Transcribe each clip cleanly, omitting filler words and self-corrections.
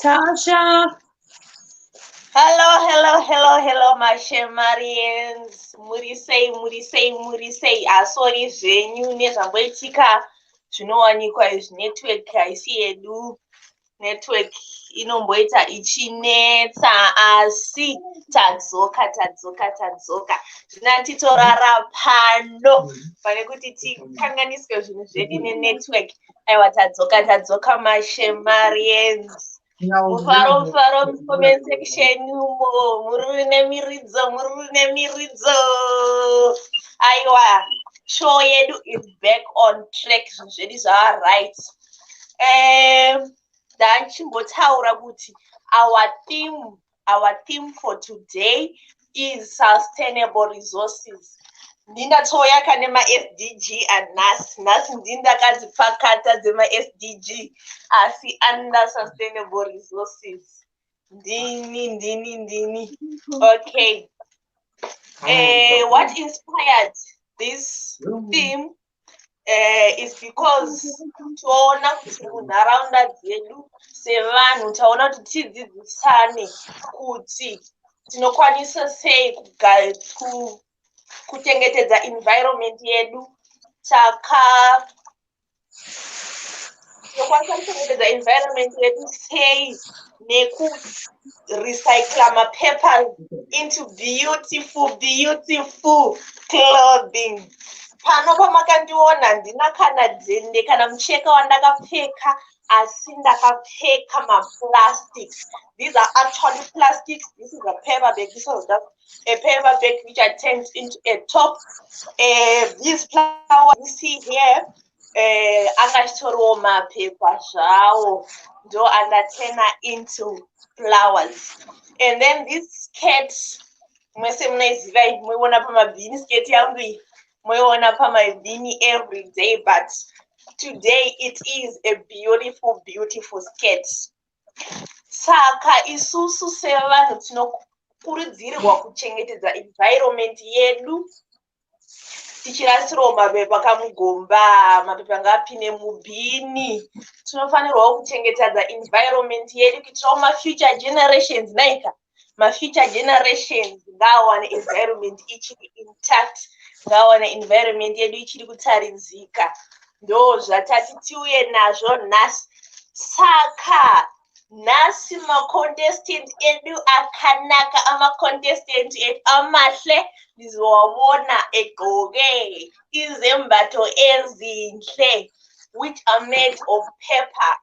Tasha. Hello, my Shemarians. Murisei. Asori zvenyu nezvamboitika zvinowanikwa izvi network haisi yedu. Network inomboita ichinetsa asi tadzoka. Zvina titorara pano pane kuti tikanganiswe zvinhu zvedu nenetwork. Aiwa tadzoka maShemarians. Mufaro comment section muri nemiridzo. Aiwa show yedu is back on track. Zvedu zvaa right. Ndachimbotaura kuti our theme for today is sustainable resources. Ndindatsoyaka nema-SDG nhasi ndindakadzipakata dzema-SDG asi under sustainable resources. Ndini. Okay. What inspired this theme is because toona kuti munharaunda dzedu sevanhu taona kuti tidzidzisane kuti tinokwanisa sei kuchengetedza environment yedu. Tinokwanisa kuchengetedza environment yedu sei nekurecycla mapepa into beautiful clothing. Pano pamakandiona ndina kana dzende kana mucheka wandakapfeka asi ndakapfeka maplastics. These are actually plastics. This is a paper bag. This was just a paper bag which I turned into a top. These flowers you see here, angachitoriwo mapepa zvawo ndo andatena into flowers. And then these skirts, mwese munaiziva muiona pamabhini skirt yangu iyi. Muiona pamabhini every day, but today it is a beautiful skirt. Saka isusu sevanhu tinokurudzirwa kuchengetedza environment yedu. Tichirasirawo mapepa kamugomba, mapepa ngapinde mubhini. Tinofanirwawo kuchengetedza environment yedu kuitirawo mafuture generations naika. Mafuture generations ngawane environment ichiri intact. Ngawane environment yedu ichiri kutaridzika. Ndo zvatati tiuye nazvo nhasi. Saka nhasi macontestant edu akanaka, amacontestant edu amahle ndizowabona egqoke izembatho ezinhle which are made of paper.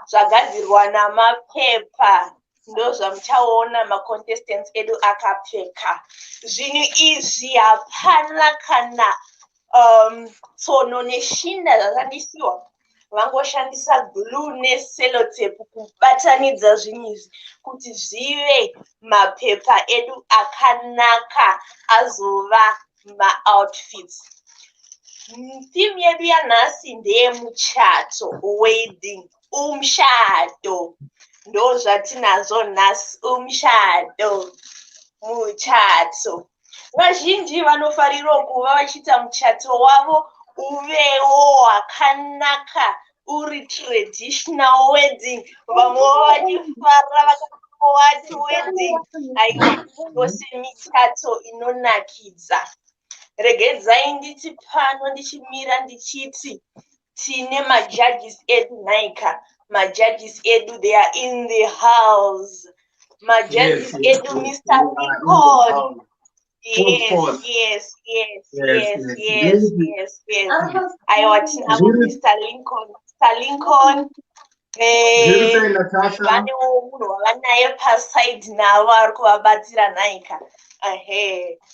Zvagadzirwa namapepa. Ndo zvamuchaona macontestants edu akapfeka. Zvinhu izvi hapana kana tsono neshinda zvashandisiwa. Vangoshandisa glue nesellotape kubatanidza zvinhu izvi kuti zvive mapepa edu akanaka azova ma-outfits. Theme yedu yanhasi ndeyemuchato, wedding, umshado. Ndo zvatinazvo nhasi, umshado, muchato. Vazhinji vanofariro kuva vachiita muchato wavo uvewo wakanaka, uri traditional wedding. Vamwe vachifara vakati wedding. Aiwa, yose michato inonakidza. Regedzai nditi pano ndichimira ndichiti tine majudges edu naika. Majudges edu, they are in the house. Majudges edu, Mr. Lincoln. Yes. I want to know Mr. Lincoln. Mr. Lincoln, vanewo munhu wavanaye paside navo ari kuvabatsira nhaika.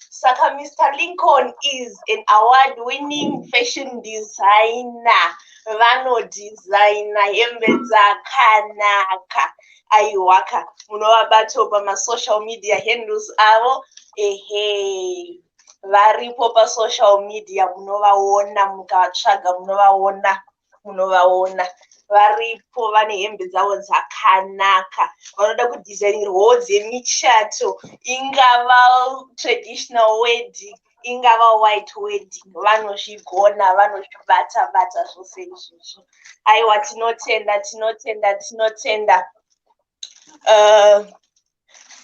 Saka Mr. Lincoln is an award-winning fashion designer. Vanodesigna hembe dzakanaka. Aiwaka munovabatawo pamasocial media handles avo. Varipo pasocial media munovaona, mukavatsvaga munovaona. Varipo vane hembe dzavo dzakanaka. Vanoda kudesignirwawo dzemichato, ingava traditional wedding, ingava white wedding. Vanozvigona, vanozvibata zvose izvozvo. Aiwa, tinotenda.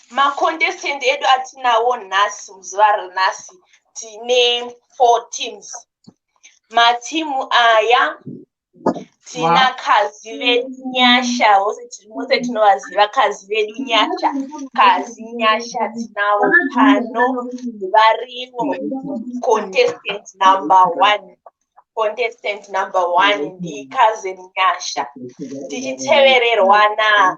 Macontestant edu atinawo nhasi, muzuva ranhasi tine 4 teams. Matimu aya tina kazi vedu Nyasha, mose tinovaziva kazi vedu Nyasha. Kazi Nyasha tinavo pano, varivo contestant number 1. Contestant number 1 ndikazi Nyasha. Tichitevererwa na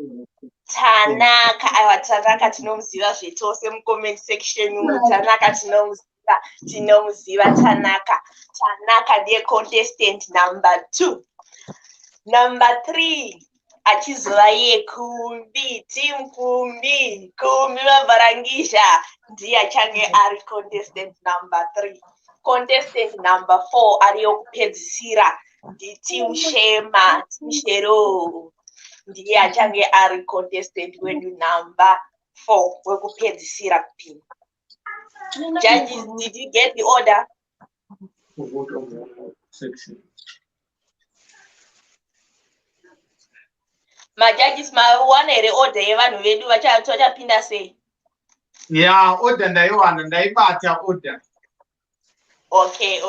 Tanaka. Aiwa, Tanaka tinomuziva zvetose mucomment section umu. Tanaka tinomuziva Tanaka. Tanaka ndiye contestant number 2. Number 3 achizova yeKumbi, team Kumbi Mabvarangisha ndiye achange ari contestant number 3. Contestant number 4 ari yokupedzisira nditeam Shema, team Shero ndiye achange ari contestant wedu number 4 wekupedzisira kupinda. Judges, did you get the order? Majudges, mawana here order yevanhu vedu vachapinda sei? Yeah, order ndaiwana, ndaibata order. Okay.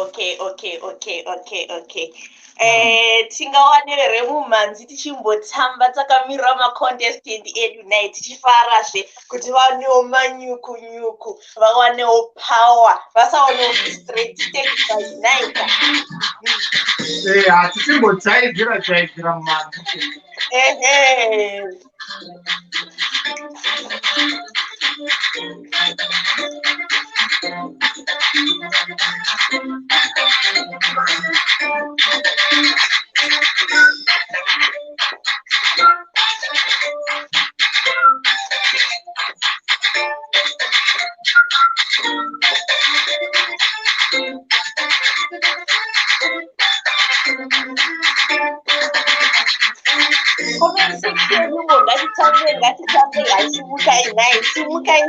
Tingawane remumhanzi tichimbotamba takamirira macontestant edu nai tichifarazve kuti vanewo manyuku, vawanewo power, vasawanewo distracted by naika. Tichimbotsaidzira mumhanzi. Comment section umo ngatitambe simukai nai, simukai.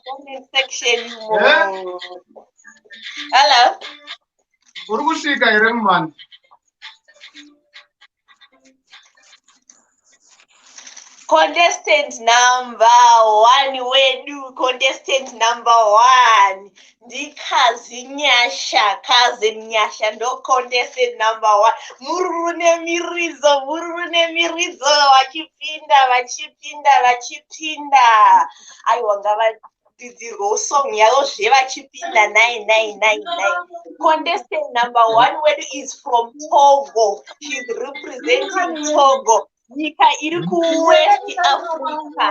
Comment section umo. Hello. Urukusvika here mumanzi. Contestant number 1 wedu, contestant number 1 ndikazi Nyasha, kazi Nyasha ndo contestant number 1. Mururu nemiridzo vachipinda. Aiwa, ngavadzidzirwawo song yavo zvevachipinda 999. Contestant number 1 wedu is from Togo. She's representing Togo. Nyika iri kuWest Africa.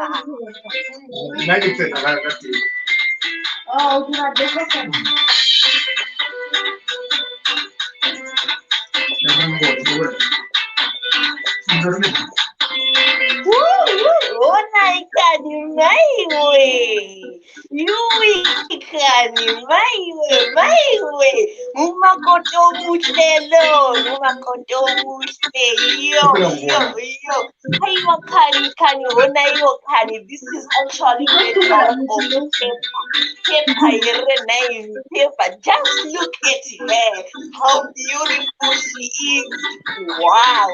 Ikani maiwe. Mumakoto muhlelo. Iyo. Aiwa kani, hona iyo kani. This is actually made out of paper here nai paper. Just look at her. How beautiful she is. Wow.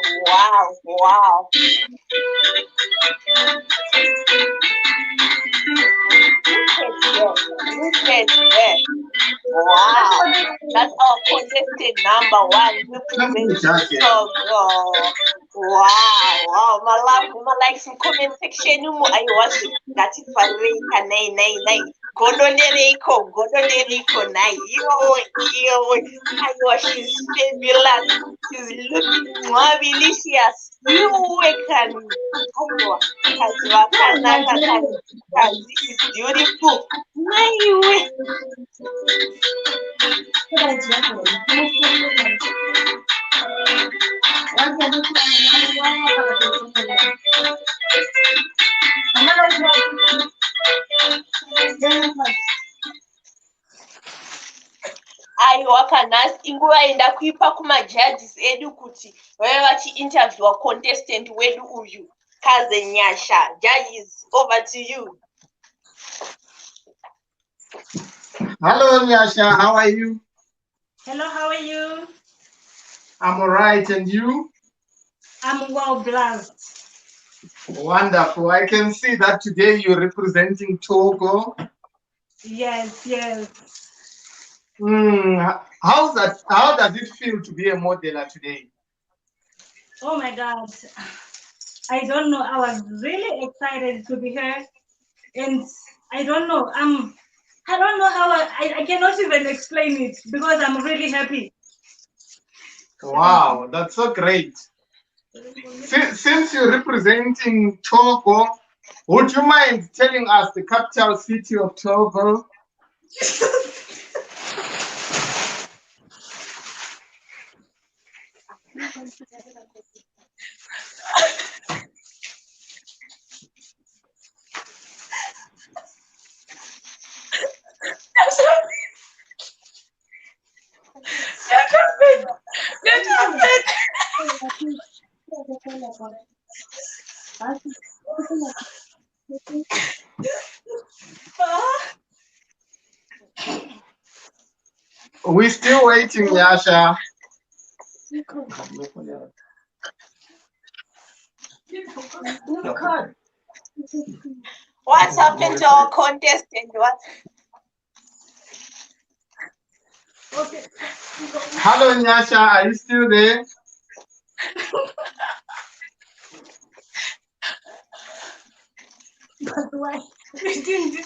Look at that. Wow. That's our contestant number 1. Togo. Wow, my love, my likes in comment section. I was it. That's it for Reka. Nay. Godoneriko, nay. She's fabulous. She's looking delicious. You can. This is beautiful. Nay. Aiwakana inguva enda kuipa kuma-judges edu kuti vave vachi-interviewa contestant wedu uyu Kaze Nyasha. Judges, over to you. Hello, Nyasha. How are you? Hello, how are you? I'm all right. And you? I'm well blessed. Wonderful. I can see that today you're representing Togo. Yes. How does it feel to be a modeler today? Oh my God. I don't know. I was really excited to be here. And I don't know. I don't know how I cannot even explain it because I'm really happy. Wow, that's so great. Since you're representing Togo, would you mind telling us the capital city of Togo? We're still waiting, Yasha. What's happened to our contestant? What? Okay. Hello, Nyasha. Are you still there? But why? We didn't do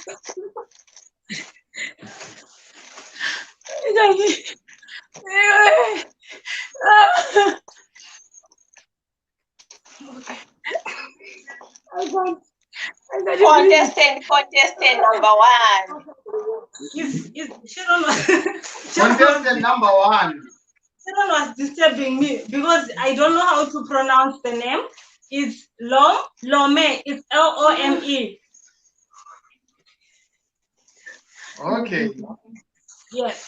Contestant number one. Contestant number one. Sharon was disturbing me because I don't know how to pronounce the name. It's Lome. It's Lome. Okay. Yes.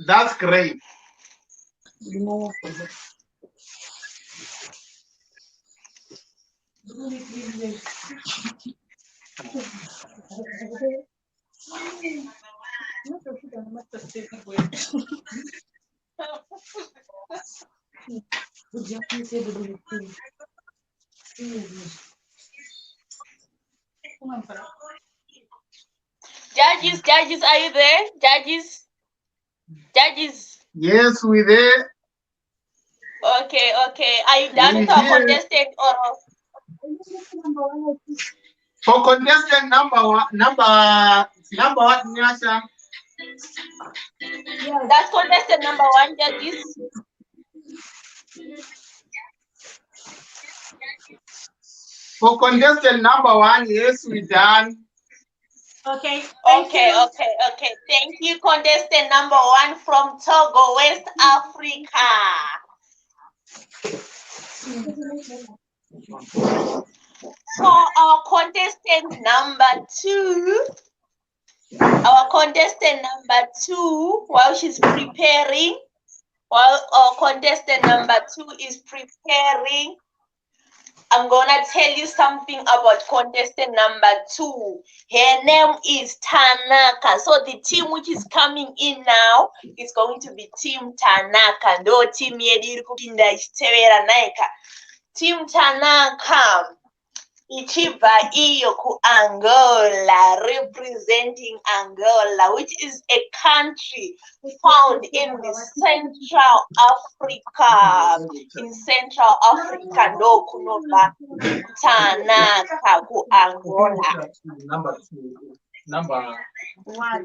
That's great. Judges, are you there? Judges? Yes, we're there. Okay. Are you done for contestant or? For contestant number one, Nyasha? That's contestant number one, judges. For contestant number one, yes, we're done. Okay. Okay. Thank you, contestant number one from Togo, West Africa. So our contestant number two, while she's preparing, while our contestant number two is preparing, I'm gonna tell you something about contestant number two. Her name is Tanaka. So the team which is coming in now is going to be Team Tanaka. No team Team Tanaka. ichibva iyo kuAngola, representing Angola, which is a country found in the Central Africa. In Central Africa, ndo kunobva Tanaka kuAngola.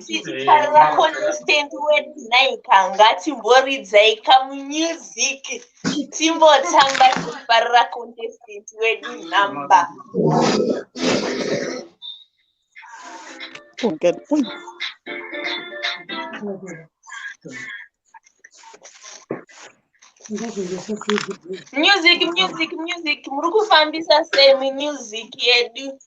Tichitarira contestant wedu Naika ngatimboridza kamumusiki timbotamba tichifarira contestant wedu number. Music muri kufambisa sei music yedu?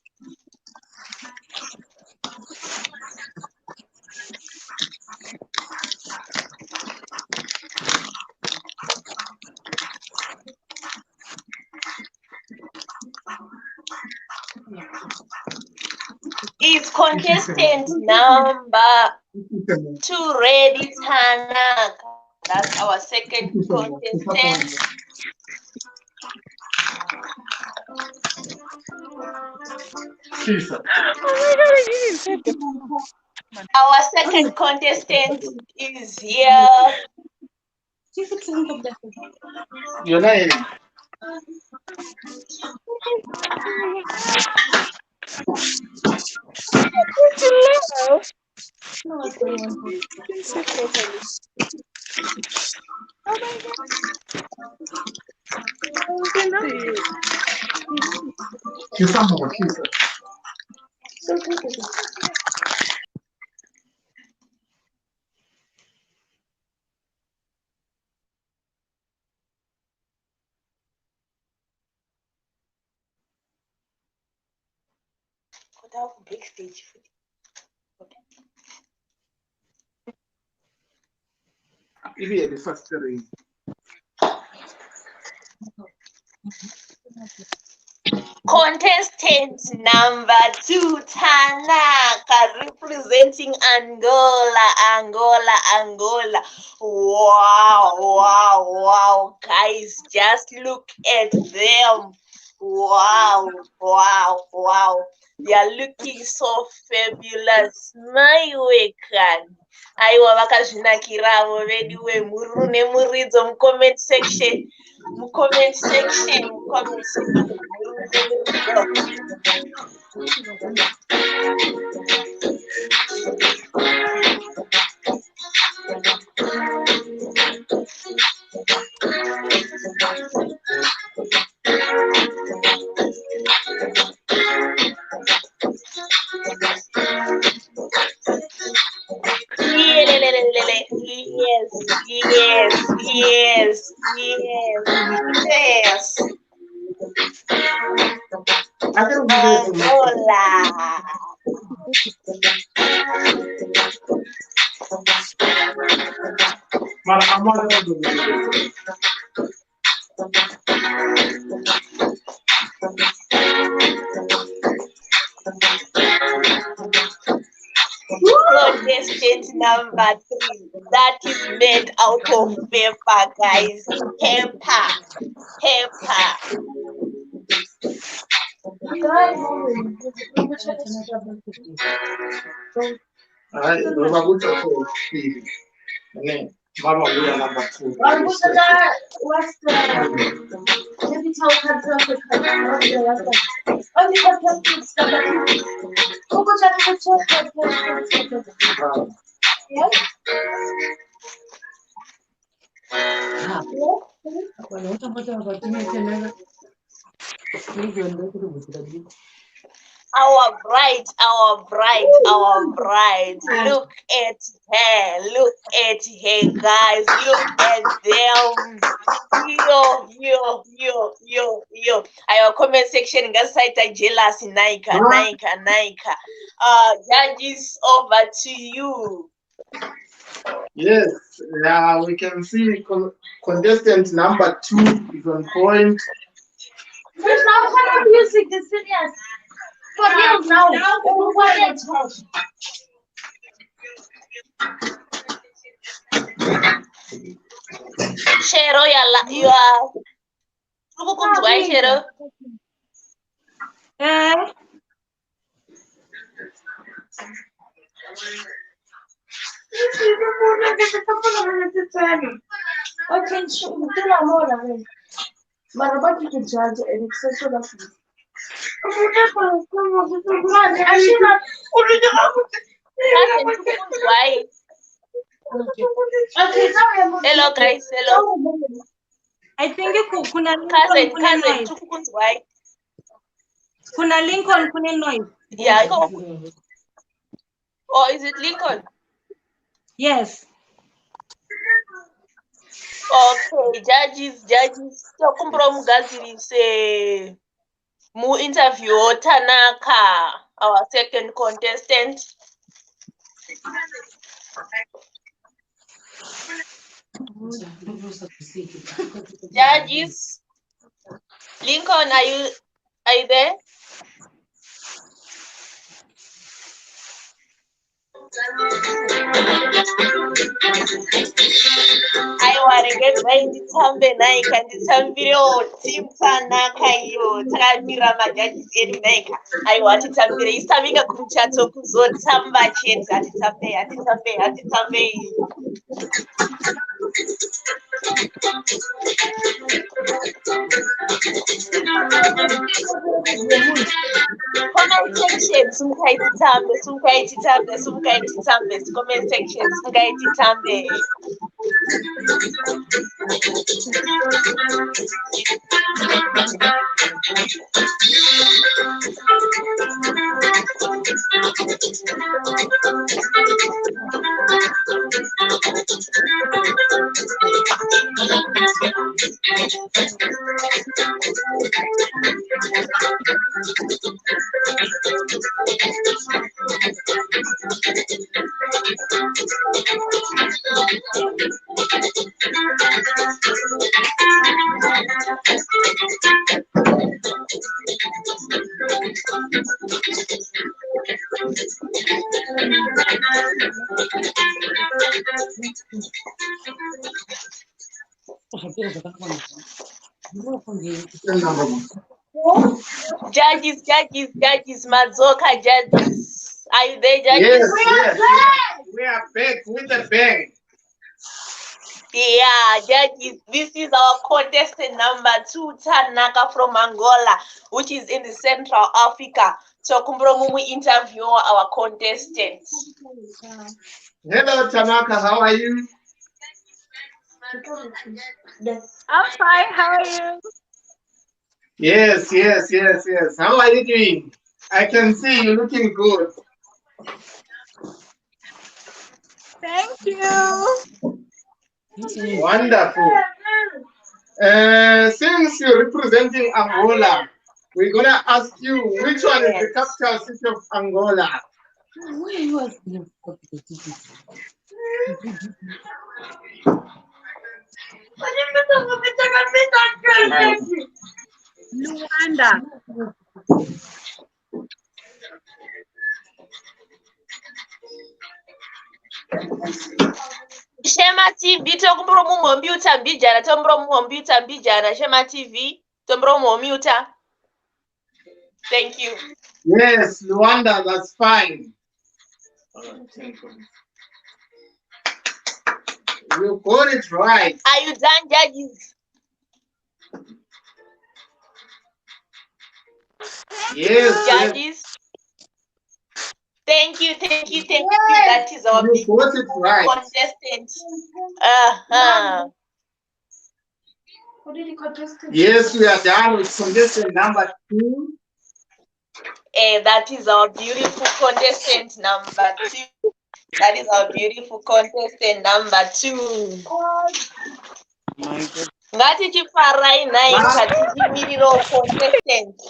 Is contestant number 2 ready, Tanaka? That's our second contestant. Our second contestant is here. Your name? Big stage. Maybe the first ring. Contestant number 2, Tanaka, representing Angola. Wow, guys, just look at them. Wow. They are looking so fabulous. My way, can aiwa vakazvinakiravo vedu vemhururu nemuridzo mucomment section. Yes. Angola. Contestant number 3, that is made out of paper, guys. Paper. Mama, we are number 2. Our bride. Look at her, guys. Look at them. Yo. Our comment section, guys, are jealous. Naika. Judges, over to you. Yes, we can see contestant number 2 is on point. There's no kind of music, this serious. For real now. Shero, you are. Shero. Eh? Okay, tell her more than me. Man, about you to judge and excessive lessons. Why? Okay, Hello guys, hello. I think kuna Cousin, noise. Chukukun's why? Kuna Lincoln, kuna noise. Yeah, go. Or is it Lincoln? Yes. Okay, judges. So kumbro mugaziri say mu interview Tanaka, our second contestant. Judges, Lincoln, are you there? Aiwa regedzai nditambe naika nditambiro team Tanaka iyo takabvira majudges edu naika. Aiwa titambire isitamika kumuchato kuzotamba chete hatitambei. Comment section sumukaititambe comment section sumukaititambe. Judges, Mazoka judges. Are you there, judges? Yes. We are back with the bang. Yeah, judges, this is our contestant number 2, Tanaka from Angola, which is in the Central Africa. So Kumbromumu interview our contestant. Hello, Tanaka. How are you? I'm fine. How are you? Yes. How are you doing? I can see you looking good. Thank you. Wonderful. Since you're representing Angola, we're gonna ask you which one is the capital city of Angola? Luanda. Shema TV, tombro mumombyuta mbijana, Shema TV, tombro mumombyuta. Thank you. Yes, Luanda, that's fine. You got it right. Are you done, judges? Yes. Judges. Thank you. That is our big contestant. Yes, we are done with contestant number 2. That is our beautiful contestant number 2. Ngati chifarai nai chatichimiriro contestant.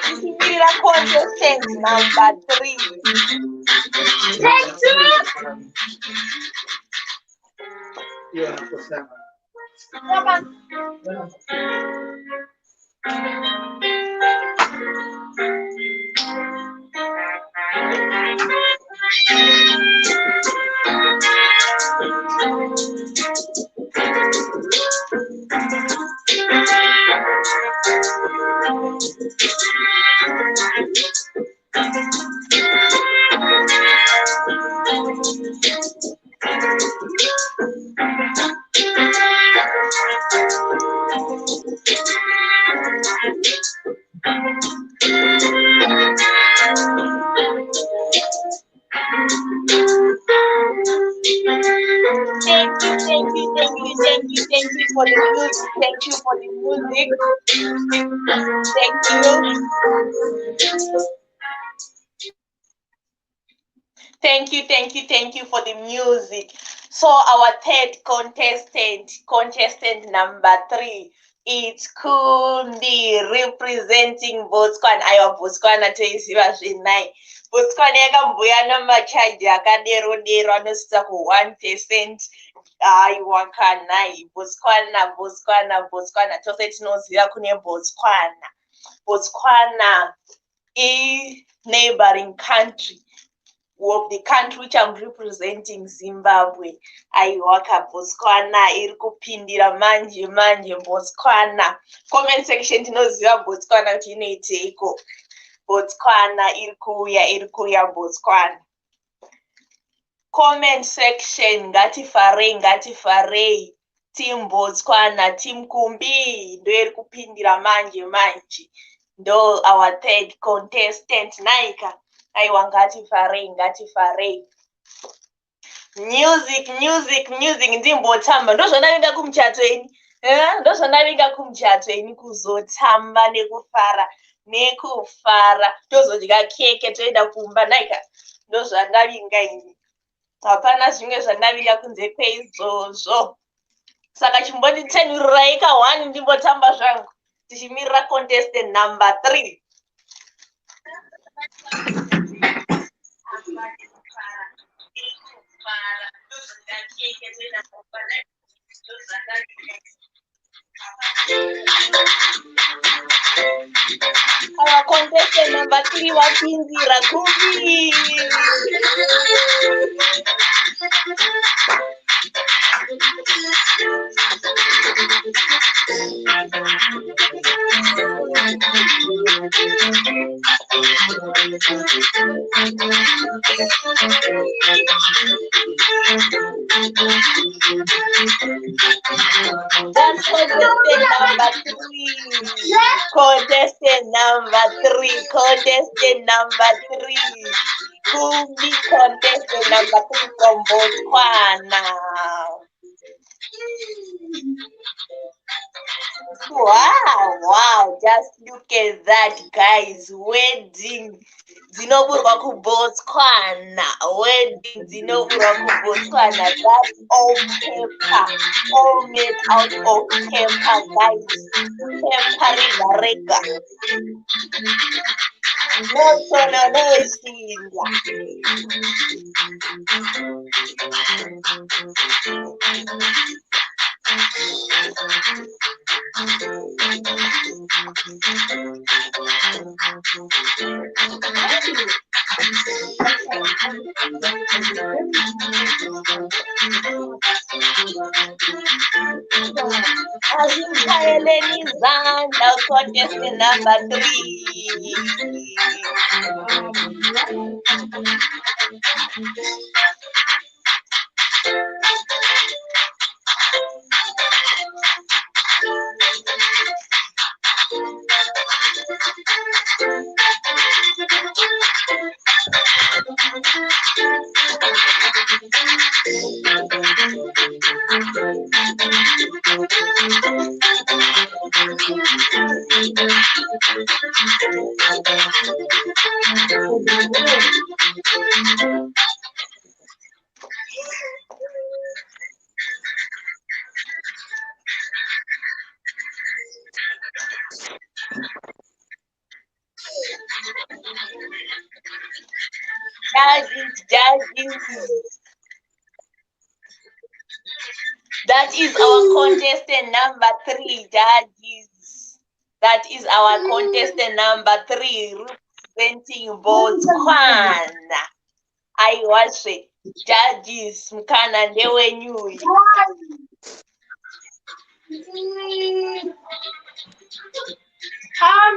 Chichimirira contestant number 3. Thank you for the music. Thank you for the music. Thank you for the music. So our third contestant number 3, it's Kundi representing Botswana. Aiwa Botswana toiziva zvenai. Botswana yakamboya namachaji akadero anosvika ku1%. Aiwa kanai Botswana tose tinoziva kune Botswana is neighboring country of the country which I'm representing, Zimbabwe. Aiwaka Botswana iri kupindira manje Botswana. Comment section tinoziva Botswana kuti inoiteiko. Botswana iri kuuya Botswana. Comment section ngatifarei. Team Botswana, Team Kumbi ndo iri kupindira manje. Ndo our third contestant Naika. Aiwa ngatifarei. Music ndimbotamba ndozvanavinga kumuchato eni kuzotamba nekufara tozodya keke toenda kumba Naika ndozvandavinga ini. Hapana zvimwe zvandavinga kunze kweizvozvo. Saka chimbonditenurirai ka1 ndimbotamba zvangu tichimirira contestant number 3. Our contestant number 3 wapindira Kumbi. That's contestant number 3. Contestant number 3. Kumbi contestant number 3 from Botswana. Wow, just look at that, guys. Wedding dzinoburwa kuBotswana. That's all paper, all made out of paper, guys. Paper rega. No sona no shinga. Azimkhayelenizanda contestant number 3. Judges. That is our contestant number 3, judges. That is our contestant number 3 representing Botswana. I was judges mkana ndewenyu.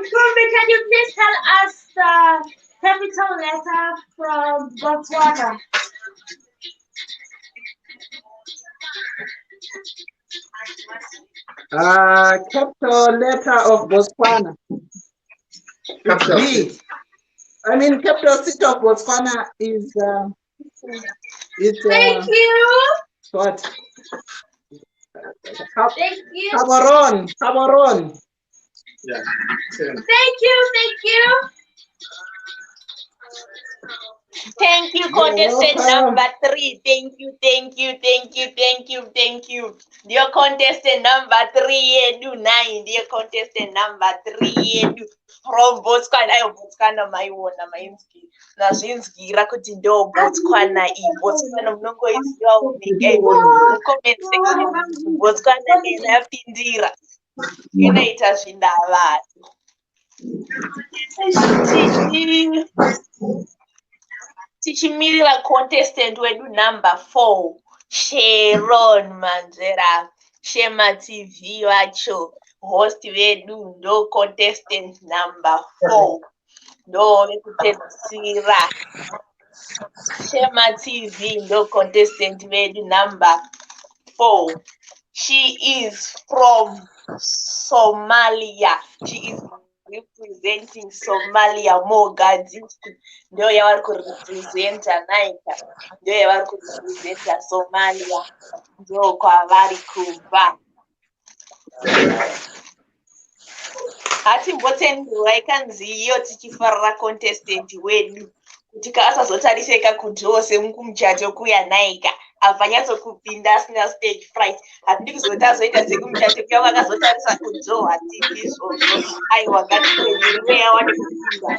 Kumbi, can you please tell us the capital letter from Botswana? Capital letter of Botswana. Capital B. city. I mean, capital city of Botswana is Thank you. what? Thank you. Gaborone. Yeah. Thank you. Thank you. Thank you, contestant number 3. Thank you. Dear contestant number 3, yedu 9. Dear contestant number 3, yedu from Botswana. Ayo Botswana maiona mainski. Nazvinzgira kuti ndo Botswana iyi. Botswana munongoiziva unika. Comment section. Botswana nenapindira. Inoita zvindavatu. Tichimirira contestant wedu number 4, Sharon Manzera. Shema TV vacho host vedu ndo contestant number 4. Ndo vekupedzisira. Shema TV ndo contestant vedu number 4. She is from Somalia. She is representing Somalia. Mogadishu ndio yavari kurepresenta Naika, ndio yavari kurepresenta Somalia, ndio kwavari kubva. Hatimbotendwa ikanzi iyo tichifarira contestant wedu kuti kasazotariseka kudhoo semukumuchato kuya Naika apanyatsokupinda asina stage fright. Hatidi kuzotazoita sekumuchato kuya vakazotarisa kudhoo, hatidi izvozvo. Aiwa ngatipenyerere awane kupinda.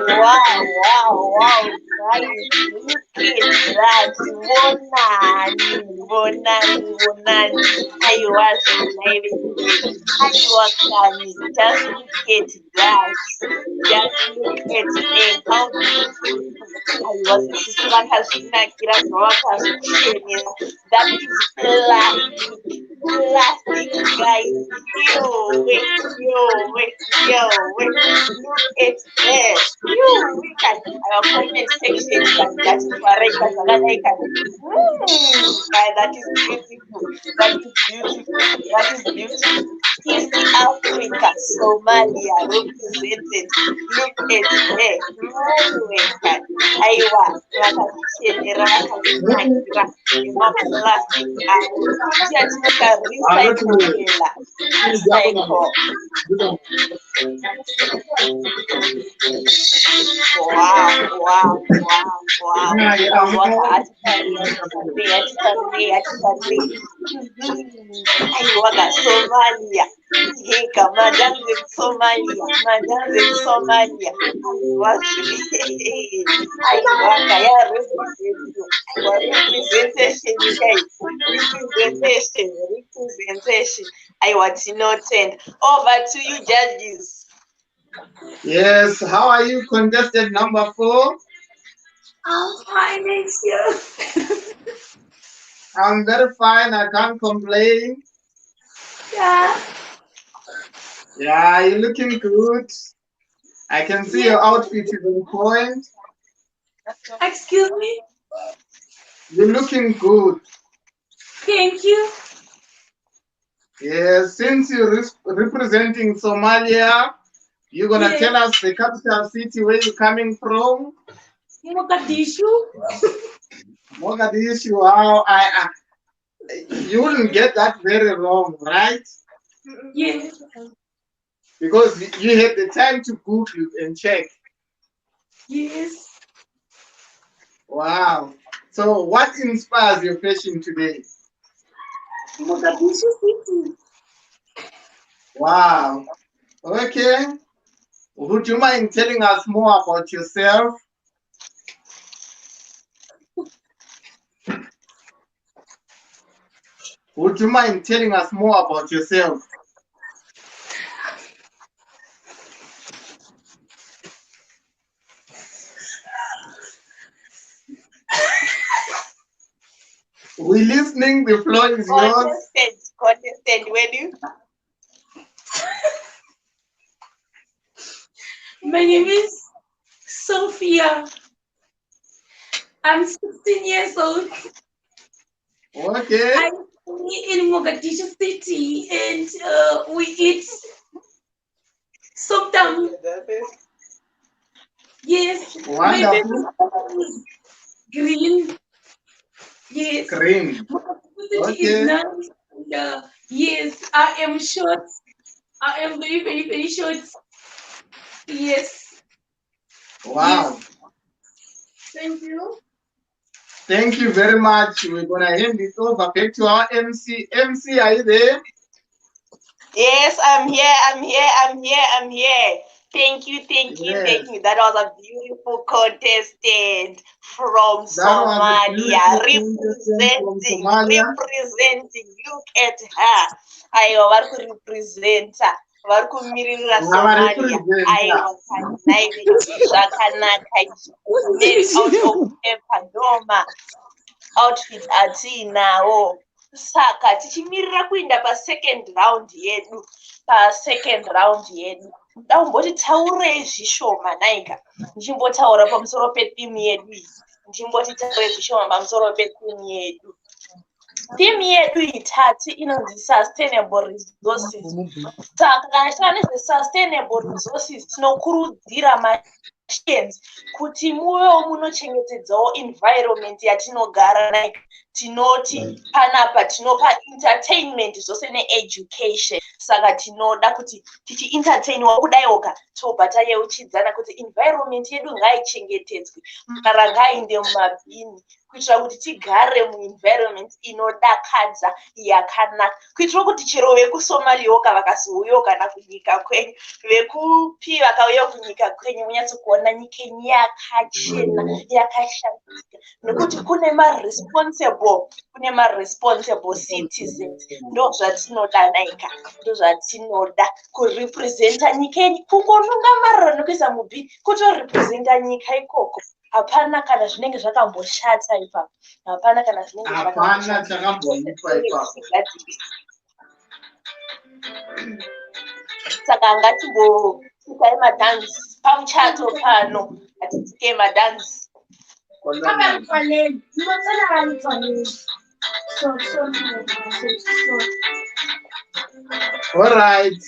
Wow, guys, look at that. Bonani. I was live. I was coming. Just look at that. Just look at me. How beautiful. I was vakazvinakira zvavakazvishenera. That is plastic, guys. Yo, wait. Look at that. We can our comment section can get correct. That is beautiful. East Africa, Somalia represented. Look at that. Aiwa, vakazvishenera vakazvinakira nemaplastic avo. Tiyatinota recyclera. Wow. Aiwa, Somalia. Hika, Madame Somalia. Representation. I want to know 10. Over to you, judges. Yes, how are you, contestant number 4? I'm fine, thank you. I'm very fine, I can't complain. Yeah. Yeah, you're looking good. I can see your outfit is on point. Excuse me? You're looking good. Thank you. Yes, since you're representing Somalia, you're going to tell us the capital city where you're coming from. Mogadishu. Mogadishu, wow. You wouldn't get that very wrong, right? Yes. Because you had the time to Google and check. Yes. Wow. So what inspires your fashion today? Mogadishu City. Wow. Okay. Would you mind telling us more about yourself? Would you mind telling us more about yourself? We're listening, the floor is yours. Contestant, where do you? My name is Sophia. I'm 16 years old. Okay. I'm in Mogadishu City, and we eat somtam. Yes. My Wonderful. favorite color is green. Yes. Green. Mogadishu City is nice. And, yes, I am short. I am very, very, very short. Yes. Wow. Yes. Thank you. Thank you very much. We're going to hand it over back to our MC. MC, are you there? Yes, I'm here. Thank you. That was a beautiful contestant from Somalia, representing. Look at her. Aiwa vari kurepresenta, vari kumirira Somalia. Aiwa zvakanaka izvi. Made out of paper doma. Outfit atinawo. Saka tichimirira kuenda pasecond round yedu. Ndaumboti taurei zvishoma naika. Ndichimbotaura pamusoro petheme yedu iyi. Theme yedu itatu inonzi sustainable resources. Saka kana tichava nezve-sustainable resources tinokurudzira mashens kuti muvewo munochengetedzawo environment yatinogara nayo. Tinoti panapa tinopa entertainment zvose needucation. Saka tinoda kuti tichientertainwa kudaiwoka tobva tayeuchidzana kuti environment yedu ngaichengetedzwe, mara ngaainde mumabhini kuitira kuti tigare muenvironment inodakadza yakanaka, kuitira kuti chero vekuSomaliyoka vakazouyawo kana kunyika kwenyu, vekupi vakauya kunyika kwenyu munyatsokuona nyika yenyu yakachena yakashambidzika, nekuti kune ma-responsible citizens. Ndo zvatinoda naika, ndo zvatinoda kurepresenta nyika yenyu, kungonunga marara nokuisa mubhini kutorepresenta nyika ikoko. Hapana kana zvinenge zvakamboshata ipapo. Hapana chakamboipa ipapo. Saka ngatimboitai madance pamuchato pano, atitike madance. All right.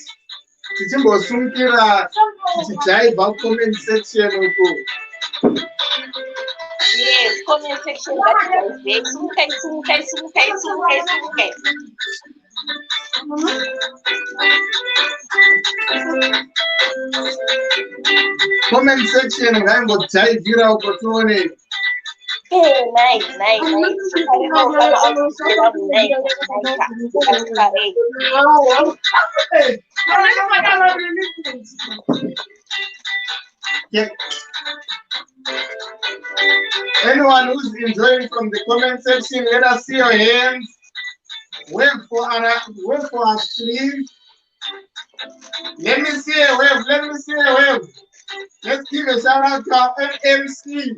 Tichimbosumukira tichijaivha comment section uko. Yes, comment section ngatijaivhe. Sumukai. Comment section ngaingojaivhira uko tuone. Nice. Yeah. Anyone who's enjoying from the comment section, let us see your hands. Wave for us, please. Let me see a wave. Let's give a shout out to our MC.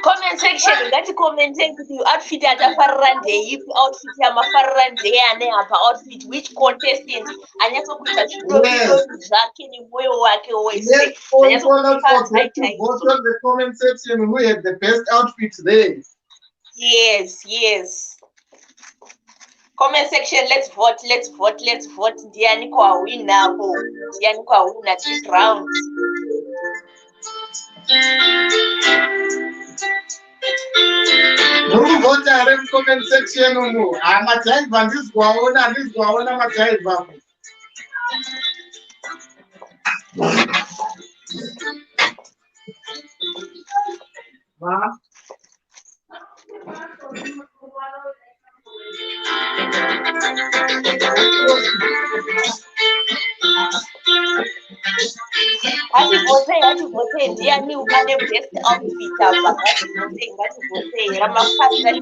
Comment section ngatikommentei kuti outfit yatafarira ndeipi, outfit yamafarira ndeyane apa, outfit which contestant anyatsokuita zvidobidobi zvake nemwoyo wake wese. Let's also not forget to vote on the comment section who had the best outfit there. Yes. Comment section, let's vote. Ndiani kwawina this round. Murikuvhota here mucomment section umu. Majaivha handizwaona majaivha. Ngativhotei ndiani ane best outfit apa. Ngativhotei ramafarira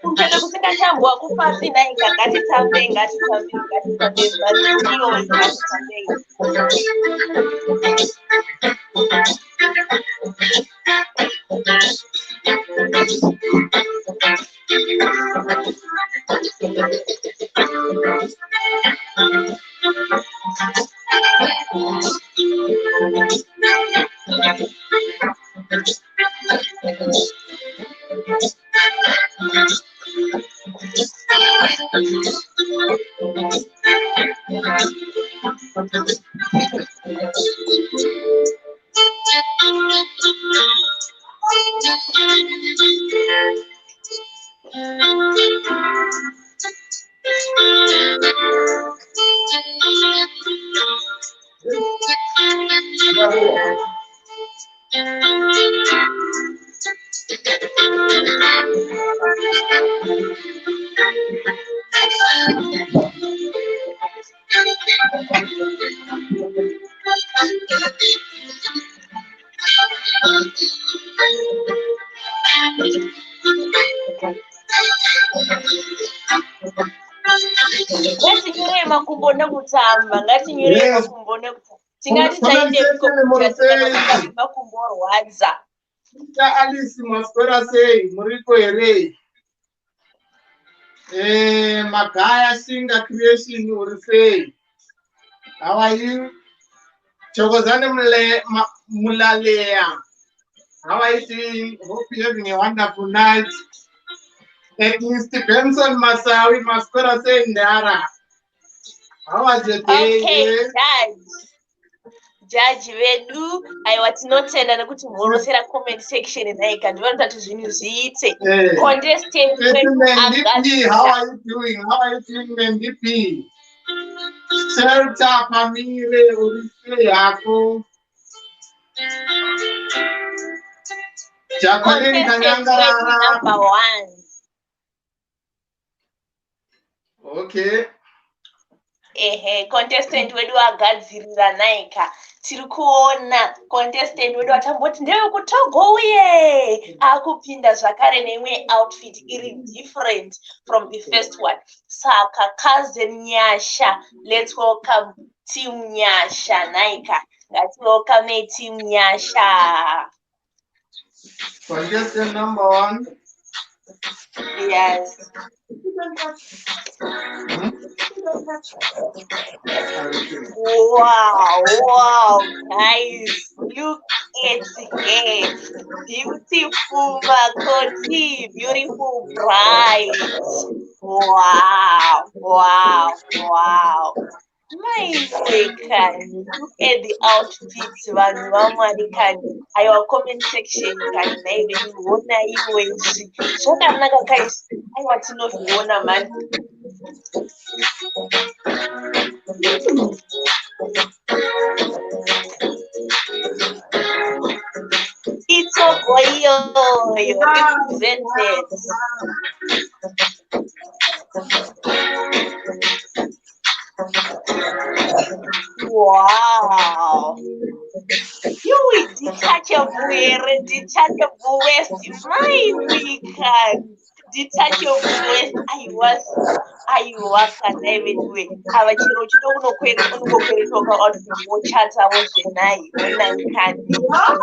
kuchena kusikatambwa kufasi naika. Ngatitambei. ngatinyore makumbo nekutamba ngatinyore Yes. makumbo nekutamba tingati Comment taite section murisei. makumbo orwadza. Alice Mascora say, Muriko Ere. Magaya Singa Creation Urisei. How are you? Chokozane Mulalea. How are you doing? Hope you're having a wonderful night. At least Benson Masawi Mascora say Ndara. How was your day? Okay, Judge vedu aiwa tinotenda nekuti mhorosera comment section naika ndivanoita kuti zvinhu zviite. Contestant wedu Mendipi, how are you doing? How are you doing, Mendipi? Shelter Pamire Urise Yako. Jacqueline Kanyangara. Number 1. Okay. Contestant wedu agadzirira naika. Tiri kuona contestant wedu atamboti ndewe kutogo uye akupinda zvakare neimwe outfit iri different from the first one. Saka cousin Nyasha, let's welcome team Nyasha naika. Let's welcome team Nyasha. Contestant number 1. Yes. Wow, guys, look at it. Beautiful Makoti, beautiful bride. Wow. My God, look at the outfits, our comment section can maybe wona iwe zvakanaka guys. Aiwa tinozviona man. It's a boy, represented. Wow. You will detachable West. My weekend. Detachable West. I was an everywhere. Our children don't talk about what chats I was denied when I can be. Wow.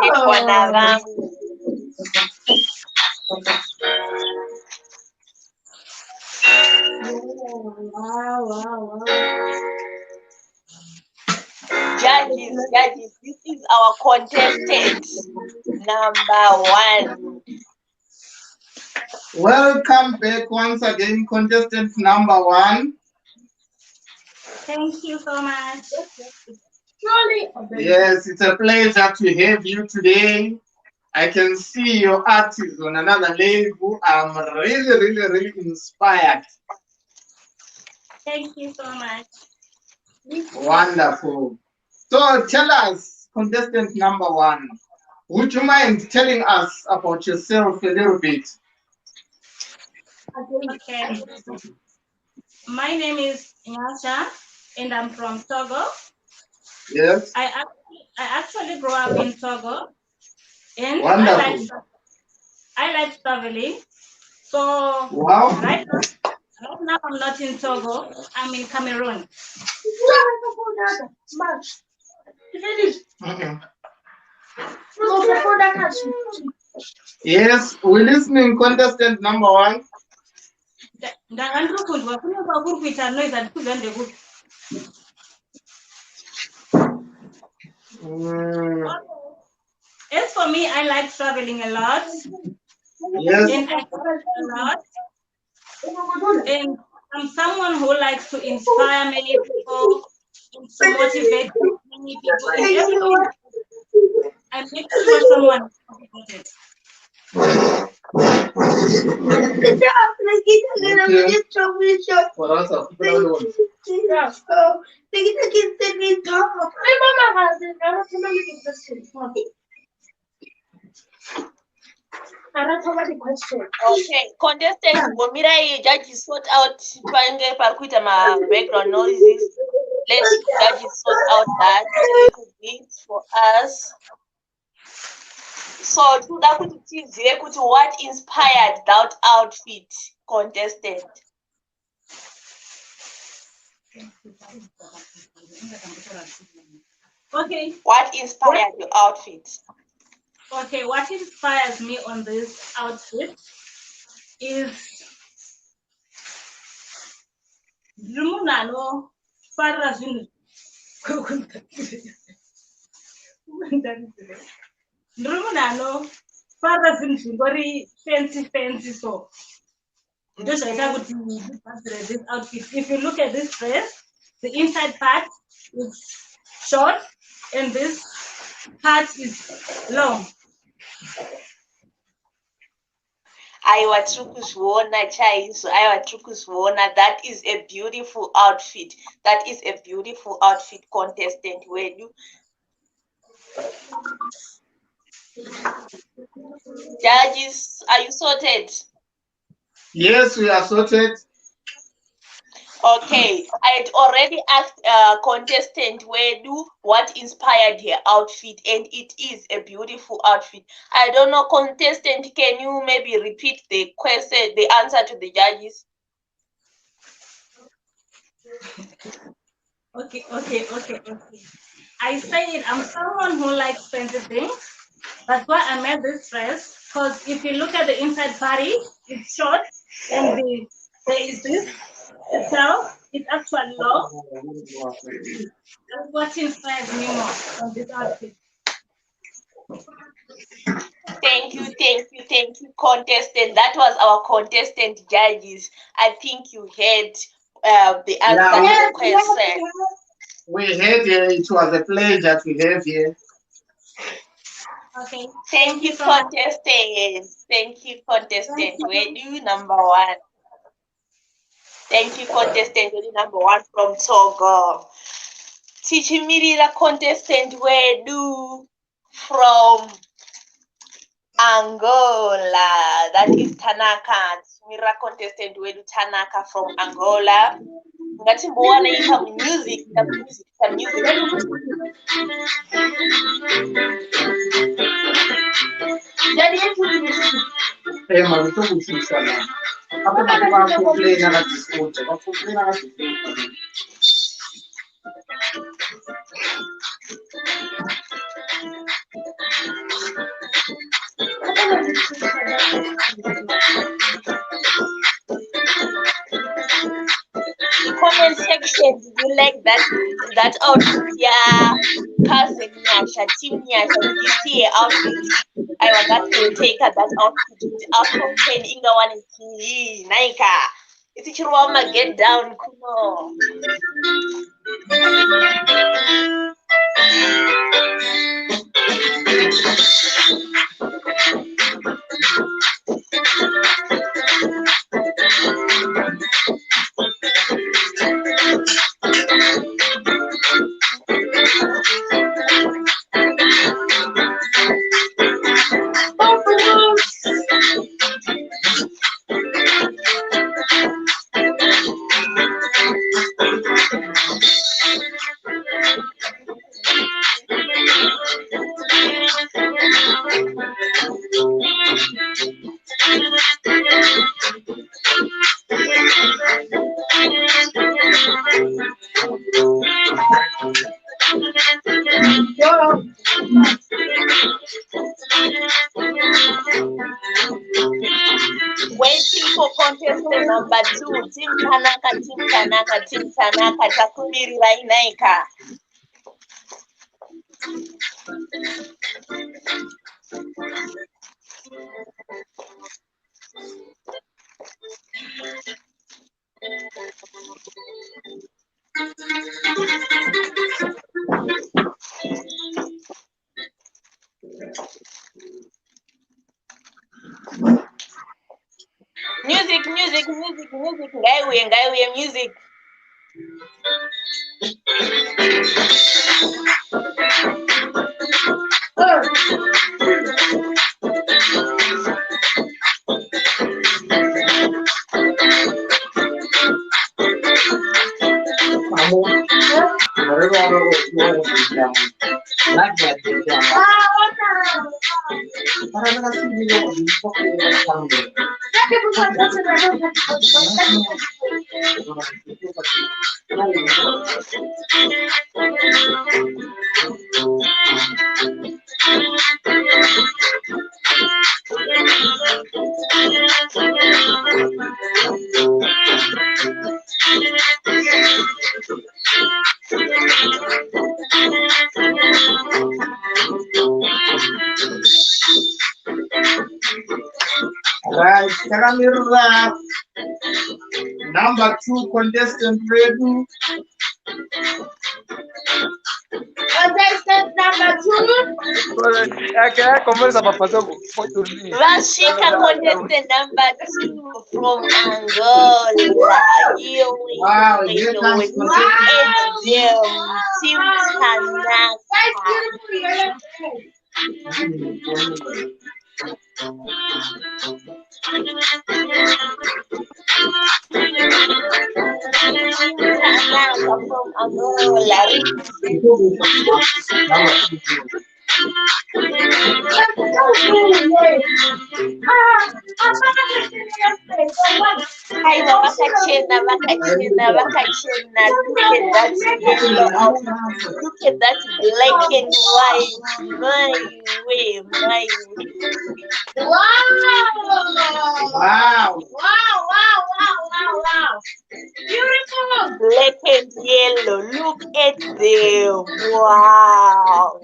Judges, this is our contestant number 1. Welcome back once again, contestant number 1. Thank you so much. Yes, it's a pleasure to have you today. I can see your art is on another level. I'm really inspired. Thank you so much. Wonderful. So tell us, contestant number 1, would you mind telling us about yourself a little bit? Okay. My name is Nyasha and I'm from Togo. Yes. I actually grew up in Togo and Wonderful. I like traveling. So wow. Right now I'm not in Togo, I'm in Cameroon. Yes, we're listening, contestant number 1. As for me, I like traveling a lot. Yes. And I travel a lot. And I'm someone who likes to inspire many people, and to motivate many people. And everything I make sure someone is motivated. Okay, contestants, Gomirai judges sort out pange parkuita ma background noises. Let judges sort out that a little bit for us. So what inspired that outfit, contestant? Okay. What inspired your outfit? Okay, what inspires me on this outfit is Rumunano Farazun. Rumunano Farazun very fancy so. Just like I would this outfit. If you look at this dress, the inside part is short and this part is long. That is a beautiful outfit. That is a beautiful outfit, contestant. Where you judges, are you sorted? Yes, we are sorted. Okay, I had already asked contestant Wedu what inspired her outfit, and it is a beautiful outfit. I don't know, contestant, can you maybe repeat the question, the answer to the judges? Okay. I said I'm someone who likes fancy things. That's why I made this dress. Because if you look at the inside body, it's short, and there is this itself. It's actually long. That's what inspires me more on this outfit. Thank you, contestant. That was our contestant judges. I think you heard the answer to the question. We had it was a pleasure to have you. Okay. Thank you, contestant. Thank you, contestant. Where do you number one? Thank you, contestant. Where do number one from Togo? Tichimirira contestant. Where do from Angola? That is Tanaka. Tichimirira contestant. Where do Tanaka from Angola? Ngatimbowana ipa music. Comment section, did you like that outfit? Yeah, cousin Nyasha, team Nyasha, did you see her outfit? I was got to take her that outfit out of 10 inga one is Naika. It's a Chirwama get down, Kuno. Waiting for contestant number 2, Team Tanaka, Takumiri Rainaika. music. Ngaiwe, music. Right, Karamira. Number 2 contestant ready. Contestant number 2. Conversa para fazer pode dormir. Rashika contestant number 2 from Angola. Here we Wow, go here with comes contestant. Team Tanaka. Tanaka from Angola. Hi, Vakachena. Look at that yellow outfit. Look at that black and white. My way. Wow. Beautiful. Black and yellow. Look at them. Wow.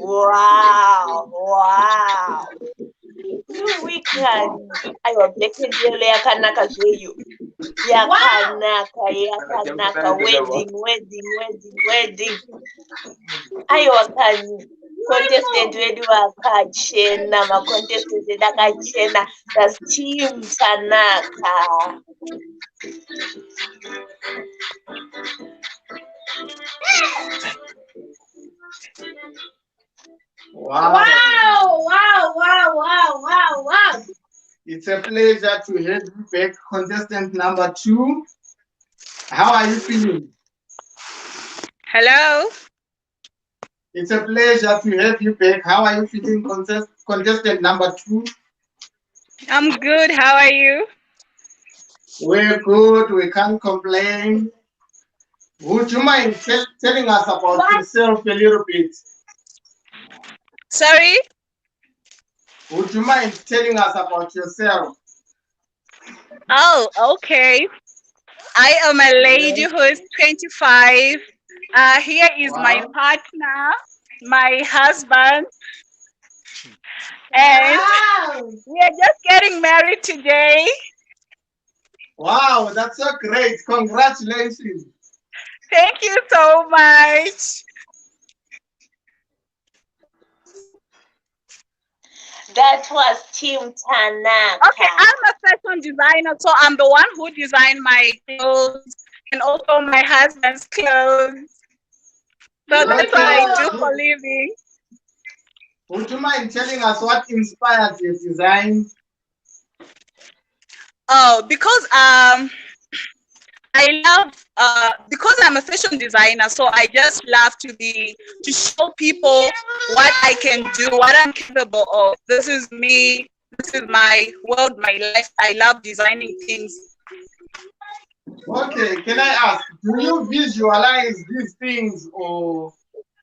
We can. Aiwa, black and yellow yakanaka zveyu. Yakanaka. Wedding. Aiwa kani. Contestant wedu wakachena. Ma contestant wedu akachena. That's Team Tanaka. Wow. Wow. It's a pleasure to have you back, contestant number 2. How are you feeling? Hello. It's a pleasure to have you back. How are you feeling, contestant number 2? I'm good. How are you? We're good. We can't complain. Would you mind telling us about yourself a little bit? Sorry? Would you mind telling us about yourself? Oh, okay. I am a lady who is 25. Here is my partner, my husband. And we are just getting married today. Wow, that's so great. Congratulations. Thank you so much. That was Team Tanaka. Okay, I'm a fashion designer, so I'm the one who designed my clothes and also my husband's clothes. So that's what I do for a living. Would you mind telling us what inspired your design? Oh, because because I'm a fashion designer, so I just love to show people what I can do, what I'm capable of. This is me. This is my world, my life. I love designing things. Okay, can I ask, do you visualize these things, or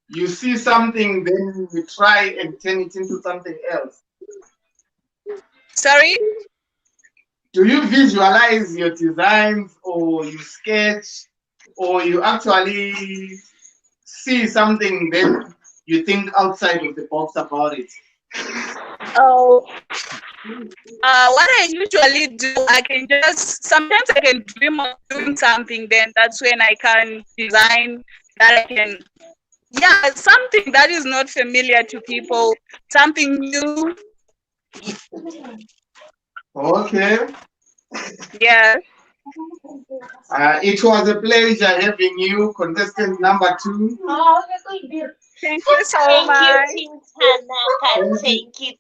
you see something, then you try and turn it into something else? Sorry? Do you visualize your designs, or you sketch, or you actually see something, then you think outside of the box about it? Oh, what I usually do, sometimes I can dream of doing something, then that's when I can design that something that is not familiar to people, something new. Okay. Yeah. It was a pleasure having you, contestant number 2. Thank you so Thank much. you, Team Tanaka. Thank you,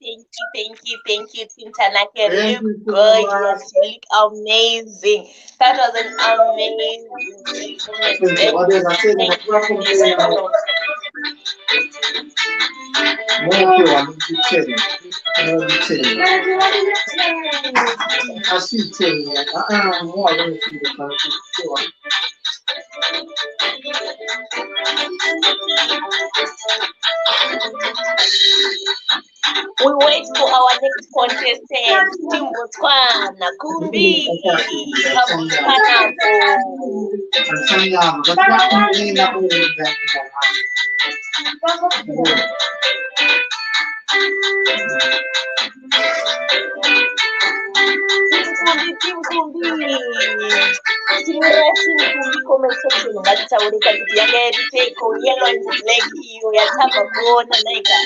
Team Tanaka. You Thank look you so gorgeous. You look amazing. That was an amazing performance. Thank you so much. We wait for our next contestant, Team Botswana, Kumbi, Pineapple. Team Kumbi. Team Kumbi comment section. Ngatitaurika kuti yanga yaiteko yellow and black iyo yatamba kuona naika.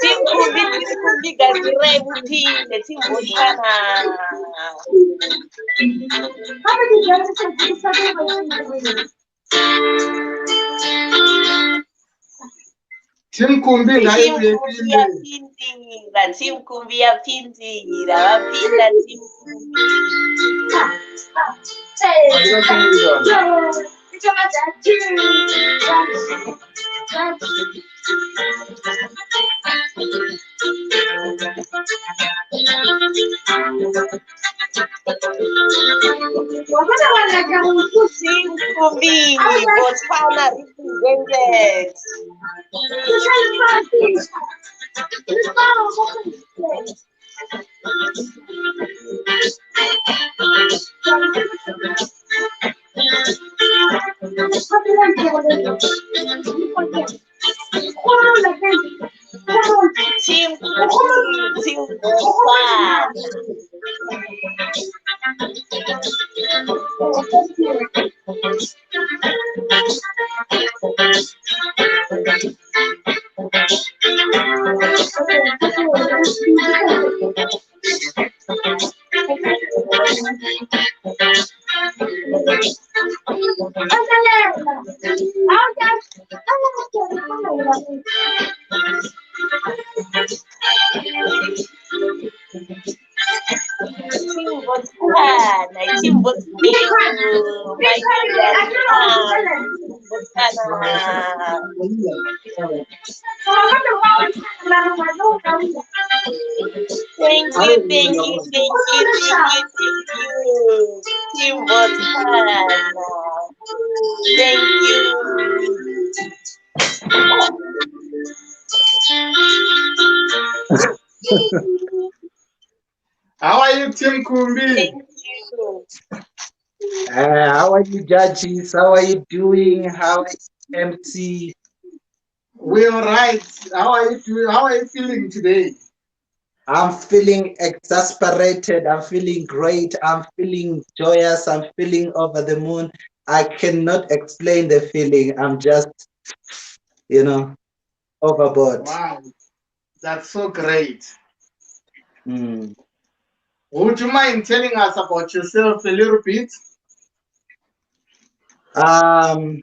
Team Kumbi gazirai mutinde Team Botswana. Team Kumbi Team Kumbi yapindira vapinda Team Kumbi. Team Kumbi, Botswana represented. Team Botswana. Team Botswana, my Thank you, Team Botswana. Thank you. How are you, Team Kumbi? Thank you. How are you, judges? How are you doing? How is MC? We're all right. How are you doing? How are you feeling today? I'm feeling exasperated. I'm feeling great. I'm feeling joyous. I'm feeling over the moon. I cannot explain the feeling. I'm just, overboard. Wow, that's so great. Mm. Would you mind telling us about yourself a little bit? I'm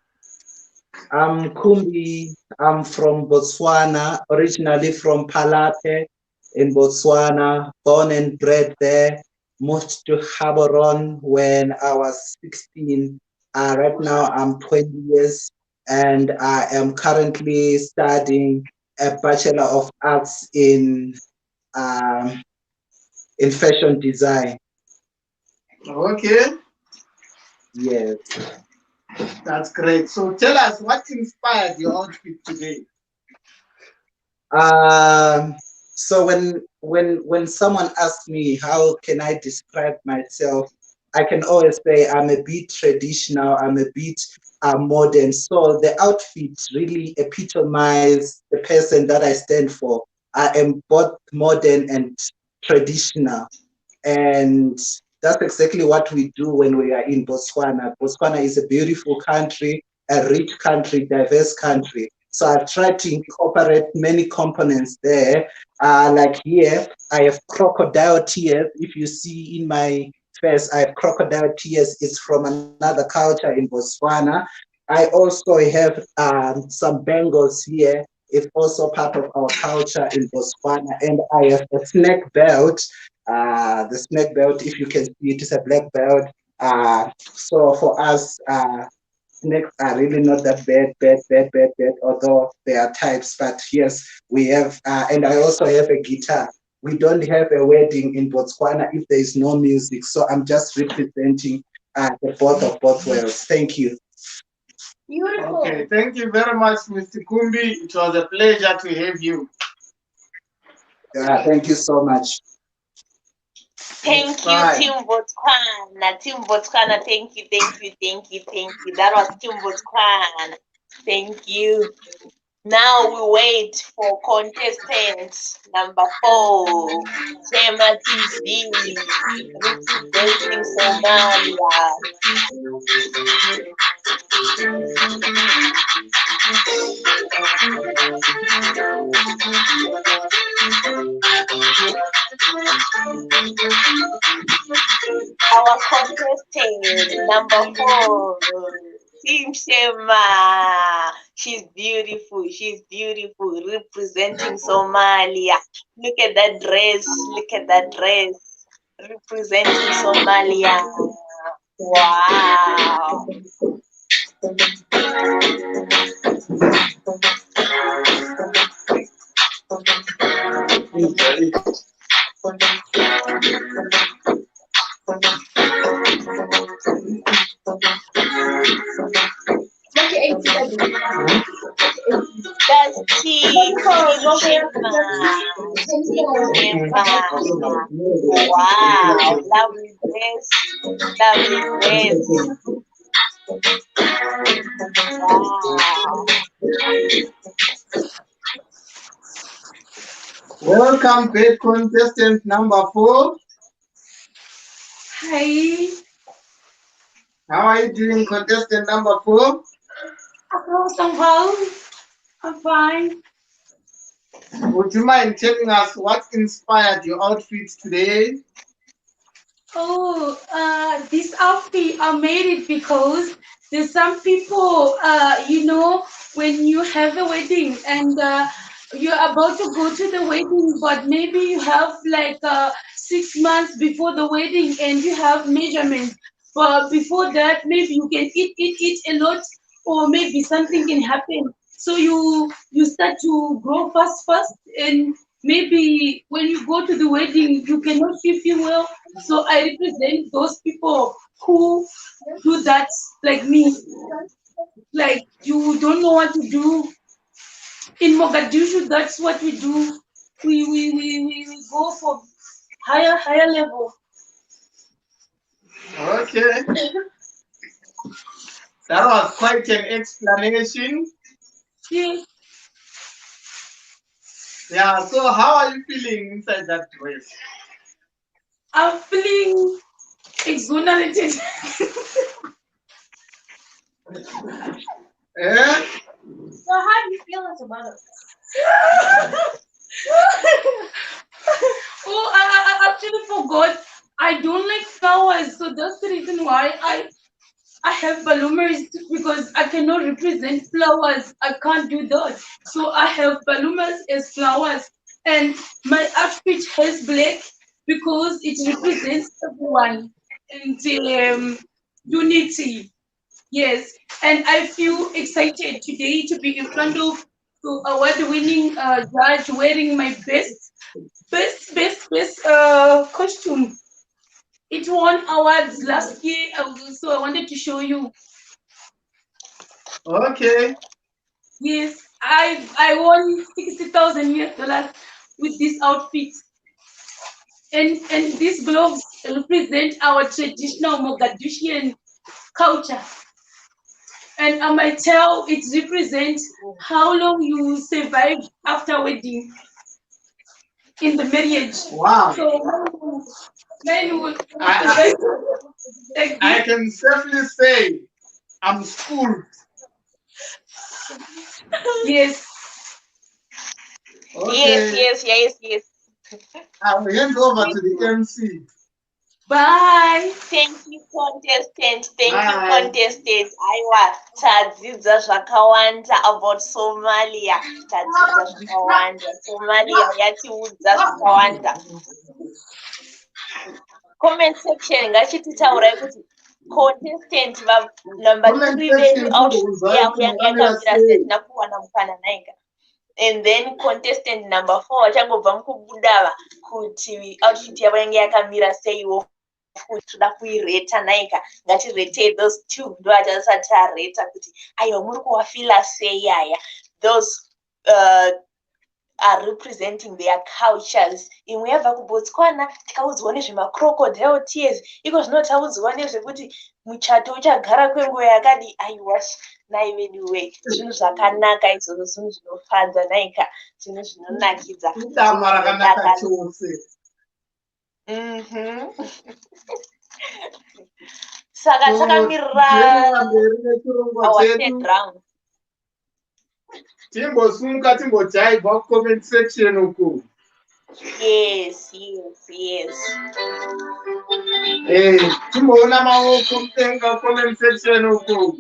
Kumbi. I'm from Botswana, originally from Palape in Botswana, born and bred there. Moved to Gaborone when I was 16. Right now I'm 20 years and I am currently studying a Bachelor of Arts in fashion design. Okay, Yes. that's great. So tell us what inspired your outfit today. Um, so when someone asks me how can I describe myself, I can always say I'm a bit traditional, I'm a bit modern. So the outfit really epitomize the person that I stand for. I am both modern and traditional. And that's exactly what we do when we are in Botswana. Botswana is a beautiful country, a rich country, diverse country. So I've tried to incorporate many components there. Like here, I have crocodile tears. If you see in my face, I have crocodile tears. It's from another culture in Botswana. I also have some bangles here. It's also part of our culture in Botswana. And I have a snake belt. The snake belt, if you can see it, is a black belt. So for us, snakes are really not that bad, although there are types. But yes, we have, and I also have a guitar. We don't have a wedding in Botswana if there is no music. So I'm just representing the both worlds. Thank you. Beautiful. Okay, thank you very much, Mr. Kumbi. It was a pleasure to have you. Thank you so much. Thank you, Bye. Team Botswana. Team Botswana, thank you, thank you, thank you, thank you. That was Team Botswana. Thank you. Now we wait for contestant number 4, Shema TV, representing Somalia. Our contestant number 4, Team Shema. She's beautiful. She's beautiful. Representing Somalia. Look at that dress. Look at that dress. Representing Somalia. Wow. That's Team Shema. Team Shema. Wow. Lovely dress. Lovely dress. Wow. Welcome back, contestant number 4. Hi. How are you doing, contestant number 4? I'm fine. Would you mind telling us what inspired your outfit today? Oh, this outfit, I made it because there's some people, when you have a wedding and you're about to go to the wedding, but maybe you have like 6 months before the wedding and you have measurements. But before that, maybe you can eat a lot, or maybe something can happen. So you start to grow fast, and maybe when you go to the wedding, you cannot feel well. So I represent those people who do that, like me. Like you don't know what to do. In Mogadishu, that's what we do. We go for higher level. Okay. That was quite an explanation. Yeah, Yeah, so how are you feeling inside that dress? I'm feeling exonerated. Eh? So how do you feel as a mother? Oh, I actually forgot. I don't like flowers, so that's the reason why I have balloons, because I cannot represent flowers. I can't do that. So I have balloons as flowers, and my outfit has black because it represents everyone and unity. Yes, and I feel excited today to be in front of the award-winning judge wearing my best costume. It won awards last year, so I wanted to show you. Okay. Yes, I won $60,000 with this outfit. And these gloves represent our traditional Mogadishian culture. And I might tell it represents how long you survive after wedding in the marriage. Wow. So men will I can safely say I'm schooled. Yes. Okay. Yes. I'll hand over to the MC. Bye. Thank you, contestant. Thank Bye. you, contestant. Aiwa, tadzidza zvakawanda about Somalia. Tadzidza zvakawanda. Somalia yatiudza zvakawanda. Comment section ngachititaurai kuti contestant number 3 vedu outfit yavo yanga yakamira sei tina kuwana mukana naika. And then contestant number 4 vachangobva mukubudava kuti outfit yavo yanga yakamira seiwo toda kuireta naika ngatiretei those two ndo atasati areta kuti aiwa muri kuwafila sei aya those are representing their cultures. Imwe yabva kuBotswana tikaudzwa nezvemacrocodile tears iko zvino taudzwa nezvekuti muchato uchagara kwenguva yakadi aiwa nai veduwe zvinhu zvakanaka izvozvo zvinhu zvinofadza naika zvinhu zvinonakidza Dama rakanaka chose. Saka takamirira our third round. Timbosunga timbojaivha comment section uku. Yes. Timboona maoko mutenga comment section uku.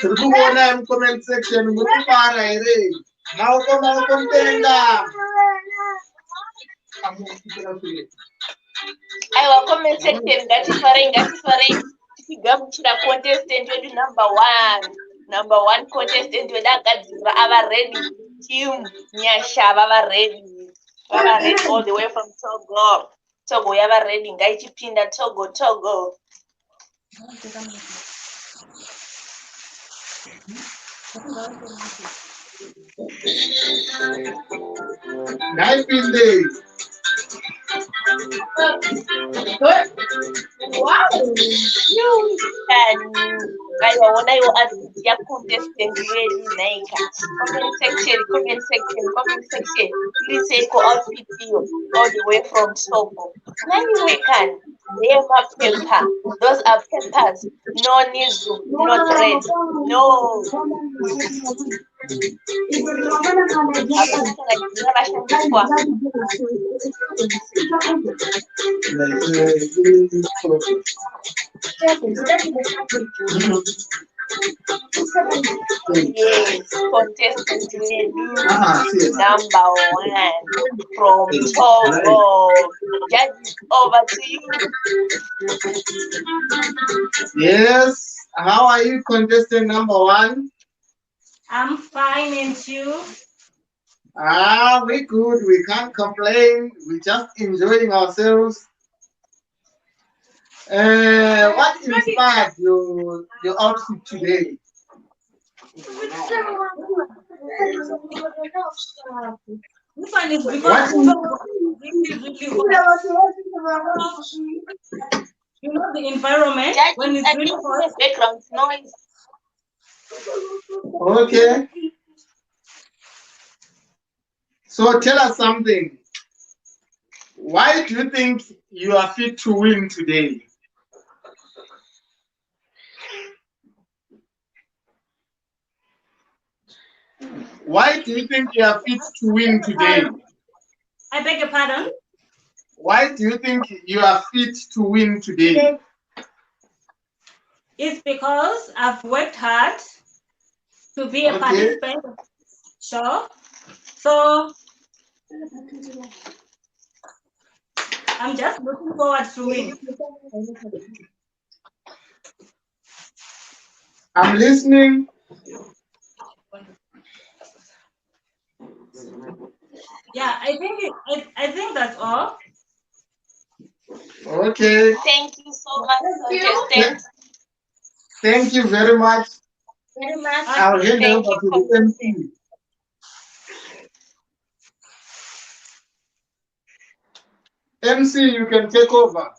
Turikuona mu comment section murikubara here. Maoko mutenga. Aiwa comment section ngatifarei tichigamuchira contestant wedu number one contestant wedu agadzirira ava ready team nyasha vava ready all the way from Togo yava ready ngaichipinda Togo. Naipinde. Wow. Aiwaona iwo advert yacontestant wedu naika comment section iriseiko outfit iyo all the way from Togo. Naniwekani paper. Those are papers. No nizu, no thread, no. Yes, contestant number 1 from Togo. Judge, over to you. Yes, how are you, contestant number 1? I'm fine, and you? We good. We can't complain. We're just enjoying ourselves. What inspired your outfit today? This one is because you know the environment when it's really hot. Background noise. Okay. So tell us something. Why do you think you are fit to win today? Why do you think you are fit to win today? I beg your pardon? Why do you think you are fit to win today? It's because I've worked hard to be a participant. Sure. So I'm just looking forward to win. I'm listening. Yeah, I think that's all. Okay. Thank you so much, contestant. Thank you very much. I'll hand Thank over you, to the MC. MC, you can take over.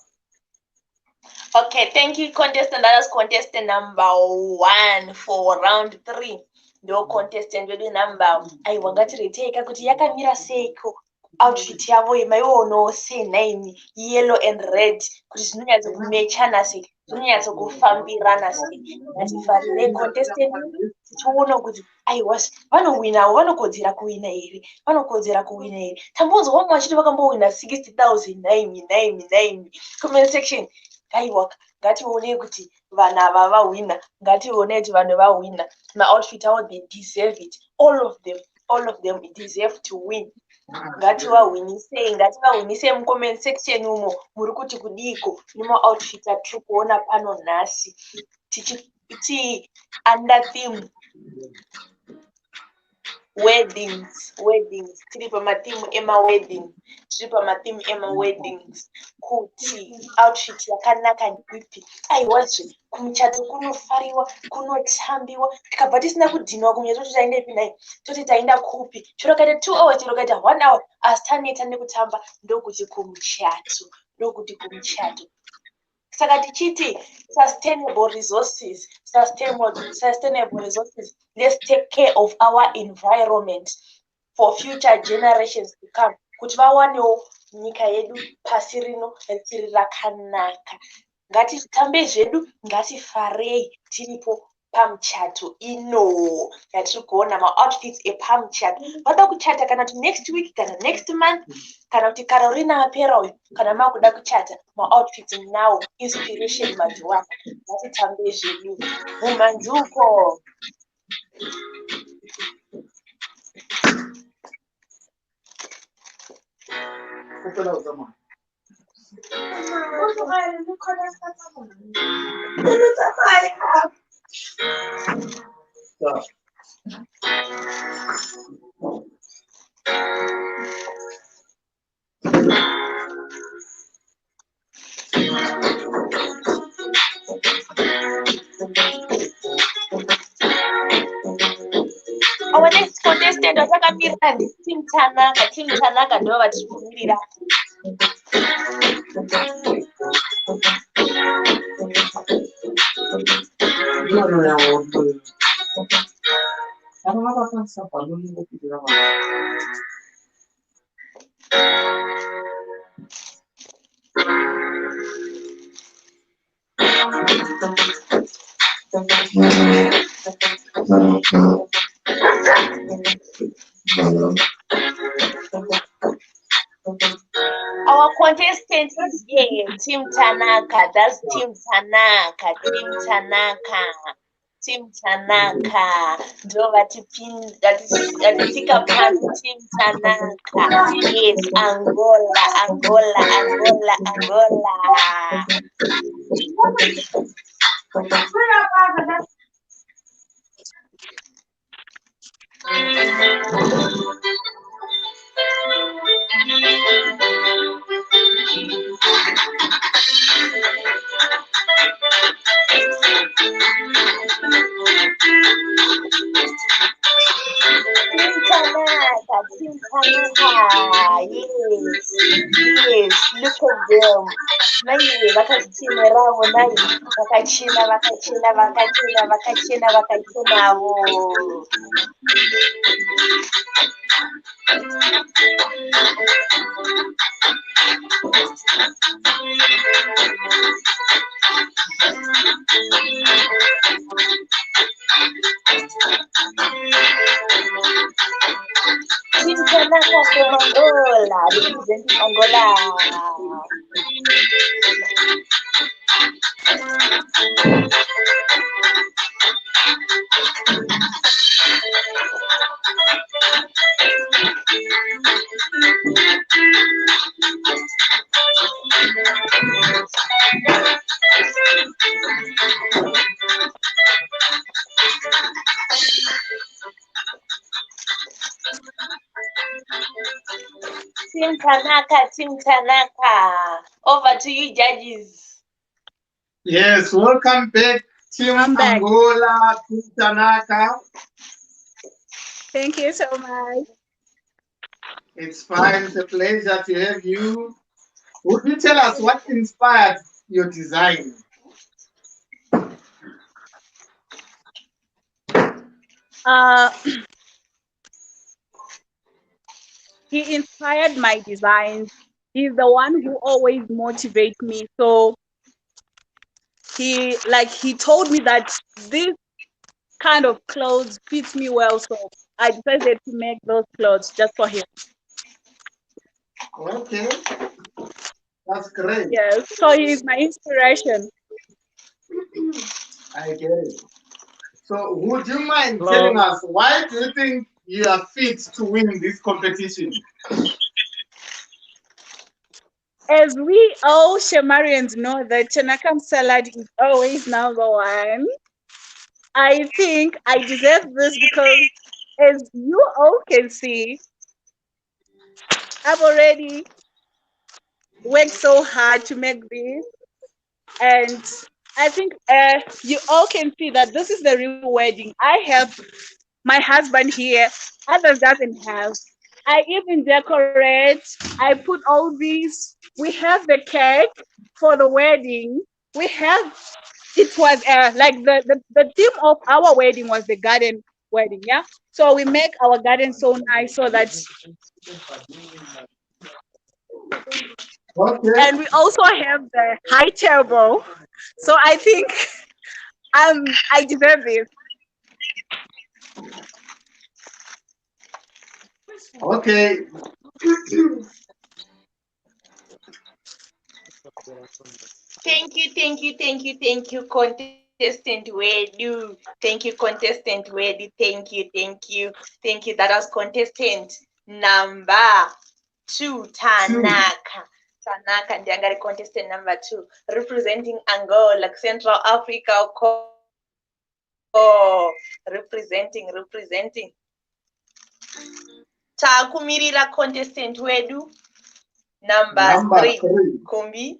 Okay, thank you, contestant. That was contestant number 1 for round 3. Ndo contestant wedu number aiwangatireteka kuti yakamira seiko outfit yavo yemaiwono se9 yellow and red kuti zvinonyatso kumechana sei zvinonyatso kufambirana sei ngatifarire contestant tichiona kuti aiwa vanowinawo vanokodzera kuwina here vanokodzera kuwina here tambonzwa vamwe vachiti vakambowina 60,000 comment section aiwa ngatione kuti vanhu ava vawina ngatione kuti vanhu vawina maoutfit avo they deserve it all of them deserve to win ngativawinise mucomment section umo muri kuti kudiko nemaoutfit atiri kuona pano nhasi tichi under theme weddings tiri pamatheme emaweddings kuti outfit yakanaka ndipi aiwazve kumuchato kunofariwa kunotambiwa tikabva tisina kudhinwa kunye toti taindepi nai toti tainda kupi chorokaita 2 hours chorokaita 1 hour asi taneta nekutamba ndokuti kumuchato saka tichiti sustainable resources let's take care of our environment for future generations to come kuti vawanewo nyika yedu pasi rino riri rakanaka ngatitambe zvedu ngatifarei tiripo pamuchato ino yatiri kuona maoutfits epamuchato vada kuchata kana kuti next week kana next month kana kuti Carolina apera uyu kana makuda kuchata maoutfits nawo inspiration madziwana ngatitambe zvedu mumanzuko our next contestant watakamira team Tanaka ndo vatikumirira our contestant is here, Team Tanaka. That's Team Tanaka. Ndo vatitika pano Team Tanaka. Yes, Angola. Yes, look at them. Naive vakachina ravo nai vakachina vo. Tintanaka from Angola, representing Angola. Team Tanaka. Over to you, judges. Yes, welcome back, Team Angola, Team Tanaka. Thank you so much. It's fine. It's a pleasure to have you. Would you tell us what inspired your design? He inspired my designs. He's the one who always motivates me. So he told me that this kind of clothes fits me well. So I decided to make those clothes just for him. Okay. That's great. Yes. So he's my inspiration. I get it. So would you mind telling us why do you think you are fit to win this competition? As we all Shemarians know that Chanakam salad is always number one. I think I deserve this because, as you all can see, I've already worked so hard to make this. And I think you all can see that this is the real wedding. I have my husband here, others doesn't have. I even decorate. I put all these. We have the cake for the wedding. It was like the theme of our wedding was the garden wedding, yeah. So we make our garden so nice so that. Okay. And we also have the high table. So I think I deserve this. Okay. Thank you, contestant Wedu. Thank you, contestant Wedu. Thank you. That was contestant number 2, Tanaka. Tanaka Ndiangari, contestant number 2, representing Angola, Central Africa. Representing. Takumirira contestant Wedu. Number 3, Kumbi.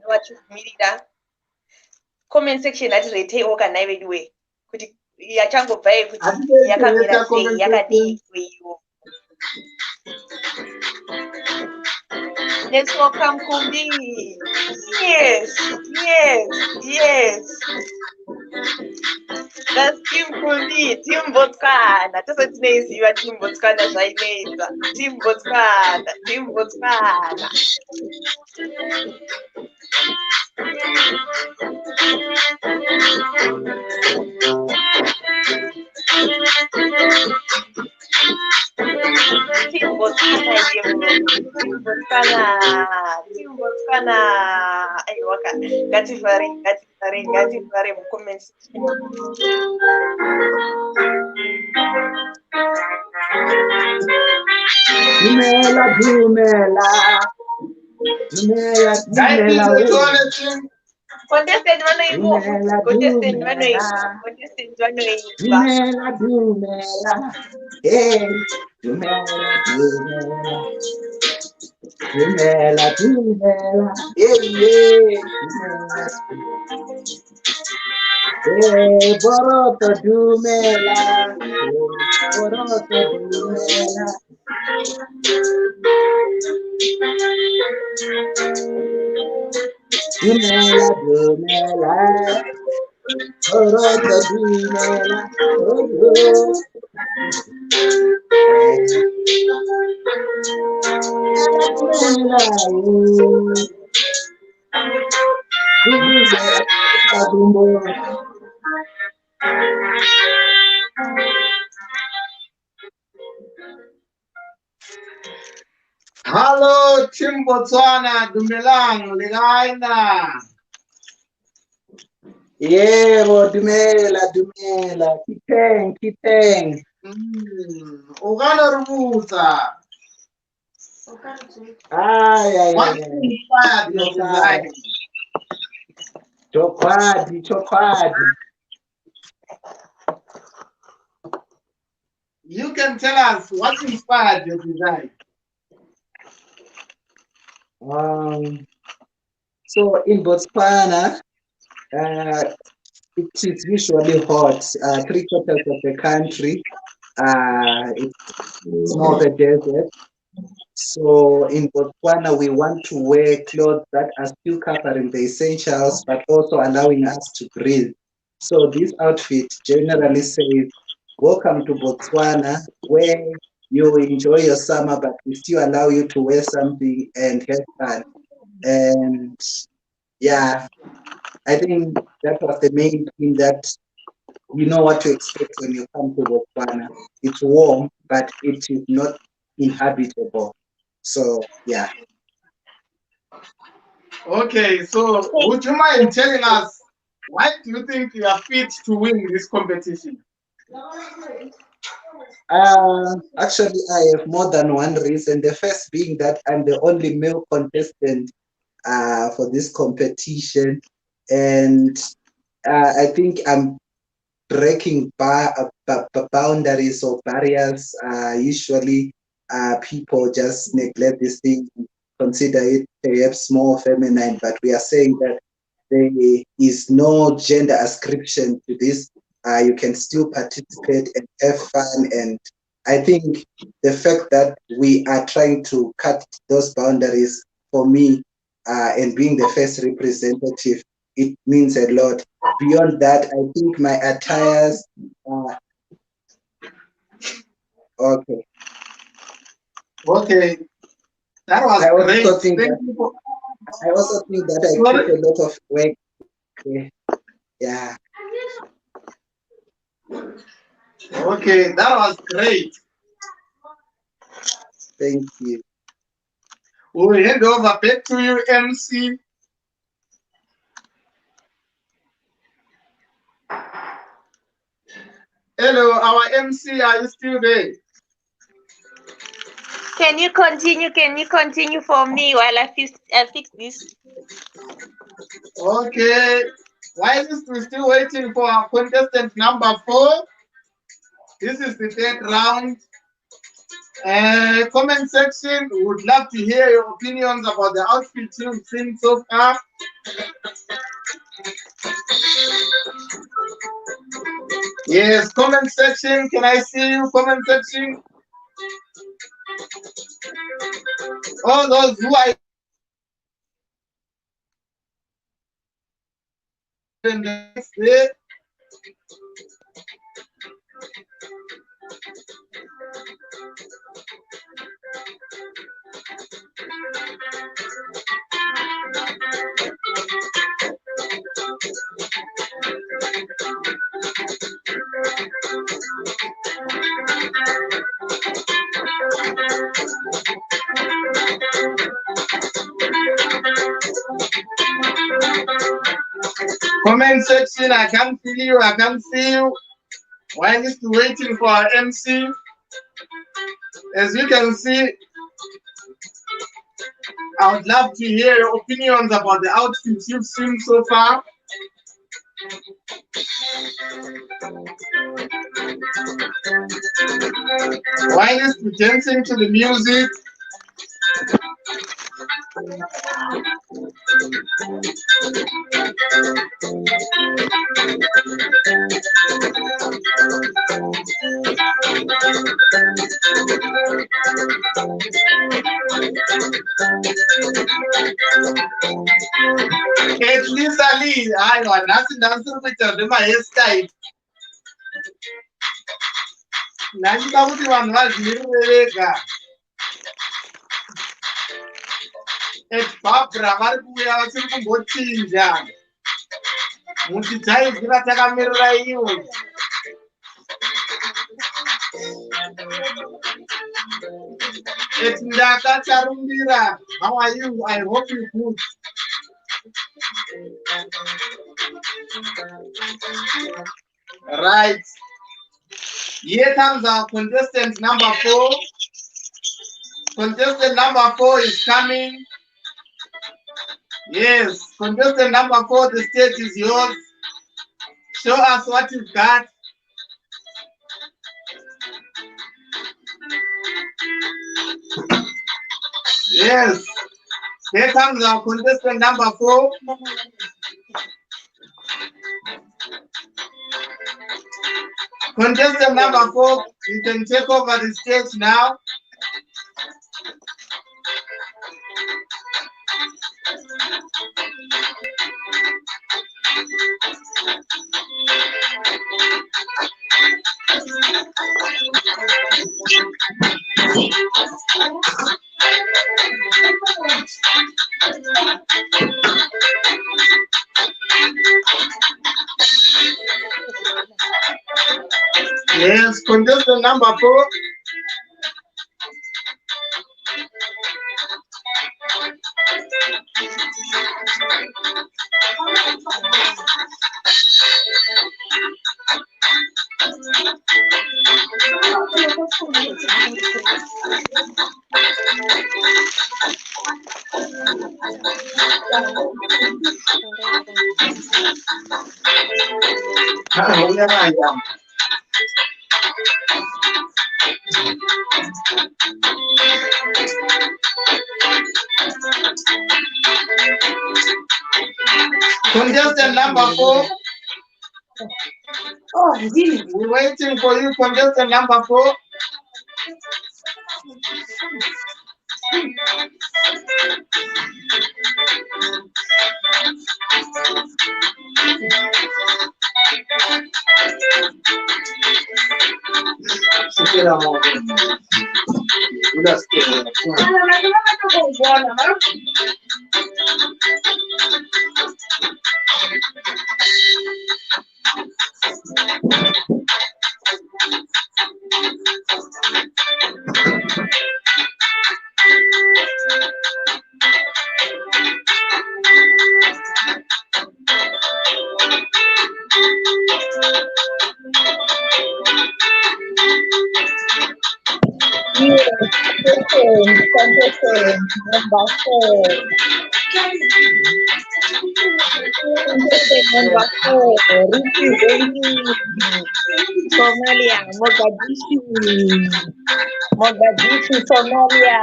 Wachumirira. Comment section atiretewo kana iwe kuti yachangobva kuti yakamira sei yakadii iweyo. Let's welcome Kumbi. Yes. That's Team Kumbi, Team Botswana. Tose tineiziva Team Botswana zvainoita. Team Botswana. Team Botswana. Aiwaka. Ngatifare mucomments. Dumela. Contestant Dumela. Hey, Dumela, dumela, dumela, dumela, yeah, yeah, dumela. Boroto dumela, boroto dumela. Dumela, dumela, boroto dumela, oh, dumela, dumela, Hello, Tim Botswana, Dumelang, Legaina. yebo, dumela, dumela, kiteng, kiteng. Ugana Rubuta. Ay, What inspired your design? Chokwadi, chokwadi. You can tell us what inspired your design. So in Botswana, it is usually hot. 3/4 of the country, it's more of a desert. So in Botswana, we want to wear clothes that are still covering the essentials, but also allowing us to breathe. So this outfit generally says, "Welcome to Botswana, where you enjoy your summer, but we still allow you to wear something and have fun." And yeah, I think that was the main thing, that you know what to expect when you come to Botswana. It's warm, but it is not inhabitable. So yeah. Okay, so would you mind telling us why do you think you are fit to win this competition? Actually, I have more than one reason. The first being that I'm the only male contestant for this competition, and I think I'm breaking boundaries or barriers. Usually, people just neglect this thing, consider it perhaps more feminine, but we are saying that there is no gender ascription to this. You can still participate and have fun. And I think the fact that we are trying to cut those boundaries, for me, and being the first representative, it means a lot. Beyond that, I think my attires. Okay. Okay, that was I also great. think Thank that you for. I also think that I Sorry? put a lot of work. Yeah. Okay, that was great. Thank you. We'll hand over back to you, MC. Hello, our MC, are you still there? Can you continue? Can you continue for me while I fix this? Okay. While we're still waiting for our contestant number 4, this is the third round. Comment section, we would love to hear your opinions about the outfits you've seen so far. Yes, comment section. Can I see you? Comment section. All those who are in the next day. Comment section, I can't feel you, I can't see you. While it's waiting for our MC, as you can see, I would love to hear your opinions about the outfits you've seen so far. While it's dancing to the music, at least Ali, I know nothing dancing with my hairstyle. Nanyika kuti vanhu vazvimirire eBarbara vari kuuya vachiri kumbochinja mutidaidzira takamirira iwo. Ndakatarumbira. How are you? I hope you good. Right. Here comes our contestant number 4. Contestant number 4 is coming. Yes, contestant number 4, the stage is yours. Show us what you've got. Yes, here comes our contestant number 4. Contestant number 4, you can take over the stage now. Yes, contestant number 4. Contestant number 4. Oh, we're waiting for you, contestant number 4. Contestant number 4. Contestant number 4, representing Somalia, Mogadishu, Somalia.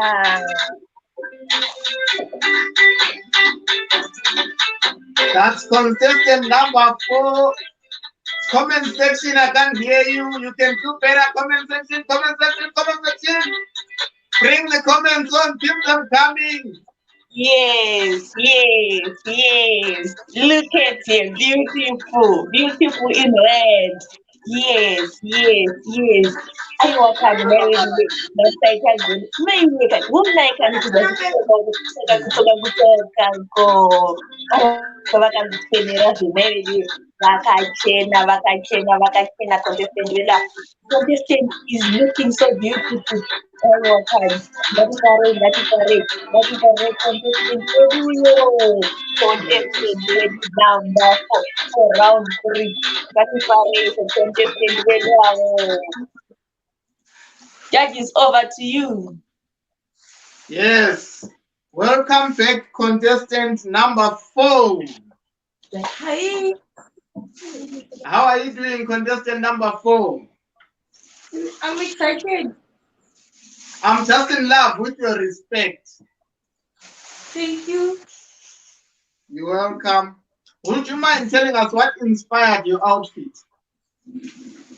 That's contestant number 4. Comment section, I can't hear you. You can do better. Comment section, comment section, comment section. Bring the comments on, keep them coming. Yes, yes, yes. Look at him, beautiful, beautiful in red. Yes, yes, yes. I want to marry you. Not like I do. Maybe I would like to do that. Contestant is looking so beautiful. All time. That is a contestant. Contestant number 4 for round 3. That is a contestant. Judges, over to you. Yes. Welcome back, contestant number 4. Hi. How are you doing, contestant number 4? I'm excited. I'm just in love with your respect. Thank you. You're welcome. Would you mind telling us what inspired your outfit?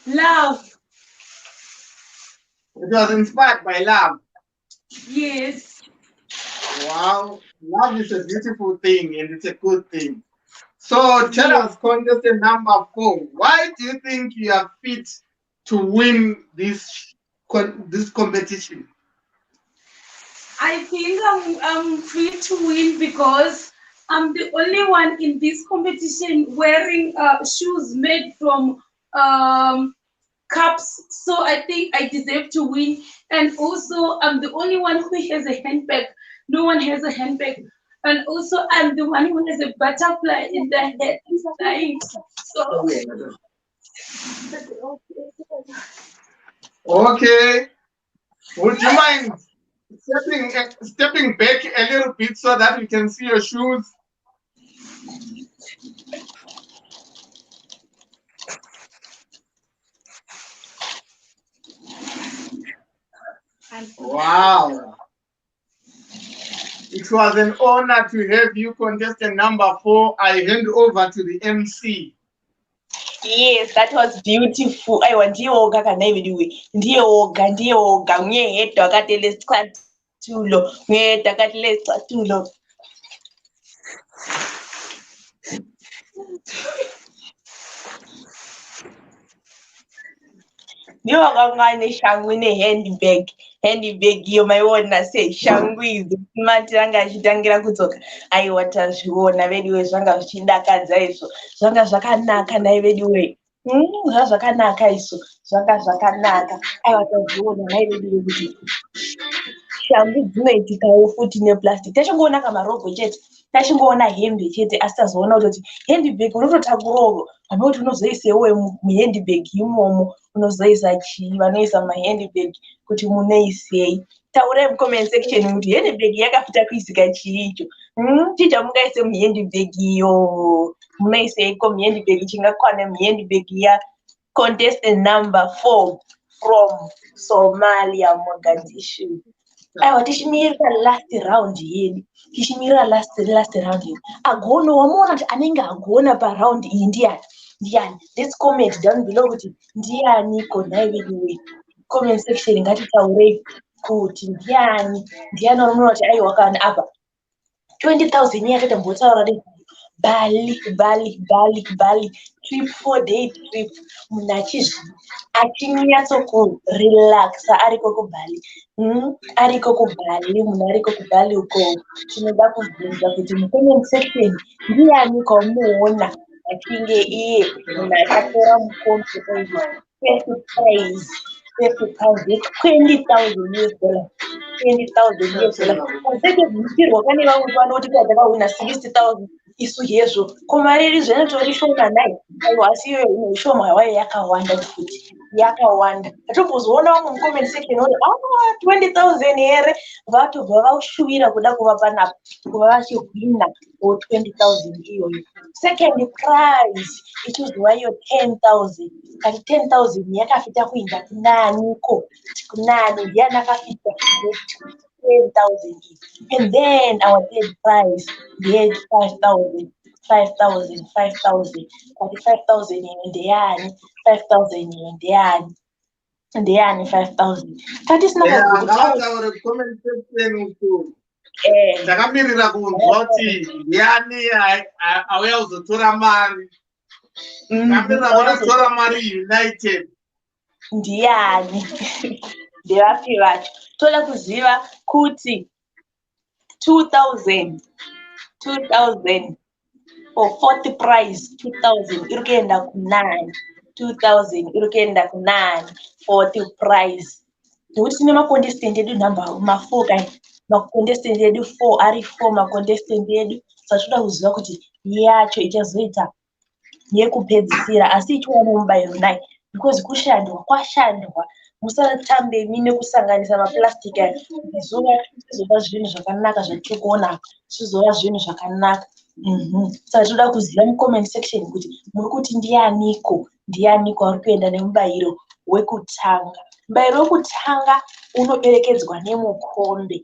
Love. It was inspired by love. Yes. Wow, love is a beautiful thing and it's a good thing. So tell us, contestant number 4, why do you think you are fit to win this competition? I think I'm fit to win because I'm the only one in this competition wearing shoes made from cups. So I think I deserve to win. And also, I'm the only one who has a handbag. No one has a handbag. And also, I'm the one who has a butterfly in the head flying. So. Okay. Would you mind stepping back a little bit so that we can see your shoes? Wow. It was an honor to have you, contestant number 4. I hand over to the MC. Yes, that was beautiful. I want you all can name it. Ndio nye takatele statulo. Nye takatele statulo. Ndio ngane shangu ne handbag yo maiona say shangu idzo mati ranga achitangira kudzoka aiwa tazviona vediwe zvanga zvichidakadza izvo zvanga zvakanaka nai vediwe zvakanaka izvo zvanga zvakanaka aiwa tazviona nai vediwe kuti shangu dzinoitikawo futi neplastic tachingoona kamarogwe chete tachingoona hembe chete asi tazoona kuti handbag unototakurawo vanoti unozoisewo muhandbag imomo unozoisa chii vanoisa mahandbag kuti munoisei taurai mucomment section kuti handbag yakafita kuisika chii icho chicha mungaise muhandbag iyo munoiseiko muhandbag chingakwana muhandbag ya contestant number 4 from Somalia, Mogadishu. Aiwa tichimirira last round yedu tichimirira last round yedu agona wamuona kuti anenge agona paround iyi ndiani let's comment down below kuti ndiani konai vedu comment section ngatitaurei kuti ndiani wanoona kuti aiwa kana apa 20,000 yakatambotaura Bali trip 4-day trip munhu achinyatso kurelaxa ariko kubali munhu ariko kubali uko tinoda kubvunza kuti mucomment section ndiani kwamuona achinge iye munhu akatora mukombe uyu first prize 20,000 US dollars 20,000 US dollars azeke bvumirwa pane vamwe vanoti takawina 60,000 isu hezvo kumariri zvinotori shoma nai aiwa asi iyoyo inoishoma wayo yakawanda futi yakawanda atombozooona vamwe mucomment section oti 20,000 here vatobva vashuvira kuda kuva panapa kuva vachihwina 20,000 iyoyo second prize ichizova iyo 10,000 kati 10,000 yakafita kuinda kunaniko kunani ndiani akafita 10,000 and then our third prize we had 5,000 kati 5,000 ndiani 5,000 ndiani 5,000 kati sinokuitaura comment section uku takamirira kunzwa kuti ndiani auya kuzotora mari takamirira kuzotora mari united ndiani ndevapi vacho toda kuziva kuti 2,000 for fourth prize 2,000 iri kuenda kunani 2,000 iri kuenda kunani fourth prize nekuti tine macontestant edu ma4 kai macontestant edu 4 ari 4 macontestant edu satoda kuziva kuti yacho ichazoita yekupedzisira asi ichiwana mubairo nai because kwashandwa musatambe mine kusanganisa maplastic ayo zvizova zvinhu zvakanaka zvatiri kuona zvizova zvinhu zvakanaka Saka toda kuziva mucomment section kuti muri kuti ndianiko ari kuenda nemubayiro wekutanga. Mubayiro wekutanga unoberekedzwa nemukombe.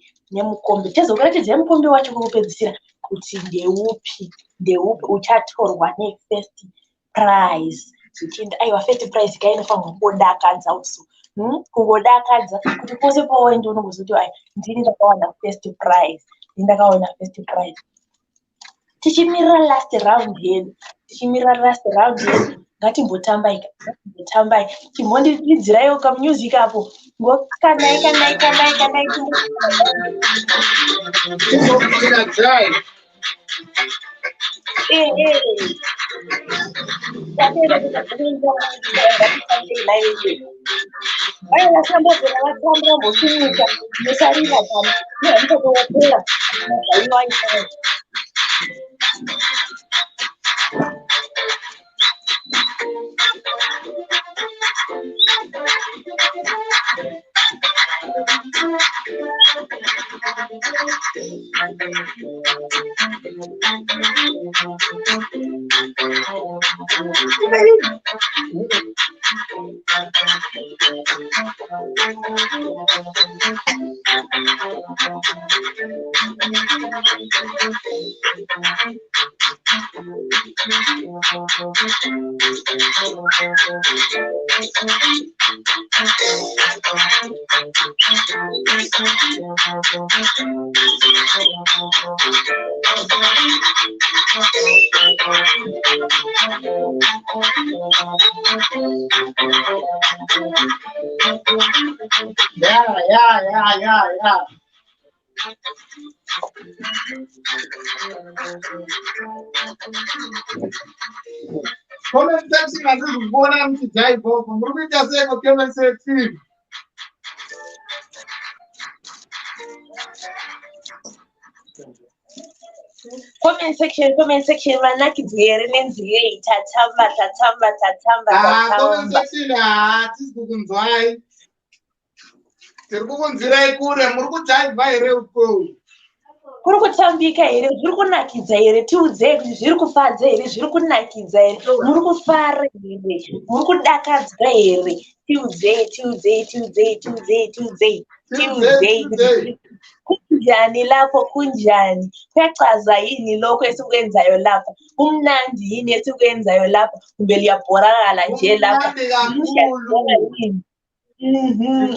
Tezokuratidza mukombe wacho wekupedzisira kuti ndeupi uchatorwa first prize. Zvichienda aiwa first prize kainofanirwa kungodakadza also. Kungodakadza kuti pose pawaenda unongozoti ndini ndakawana first prize. Tichimirira last round yedu. Ngatimbotambai. Chimbondidzidzirayo kamusic apo. Ngokanai. Yeah. Comment section azikubona mtijai bobo. Murumita sema comment section. Comment section vanakidzere nenzire tatamba. Comment section tisikunzwai. Tirikukunzirai kure muri kujaiva here uko. Kuri kutambika here, zviri kunakidza here, tiudzei kuti zviri kufadza here, zviri kunakidza here, muri kufara here, muri kudakadzwa here, tiudzei. Kunjani lapho kunjani? Kuyachaza yini lokho esikwenzayo lapha? Kumnandi yini esikwenzayo lapha? Kumbe liyabhorakala nje lapha?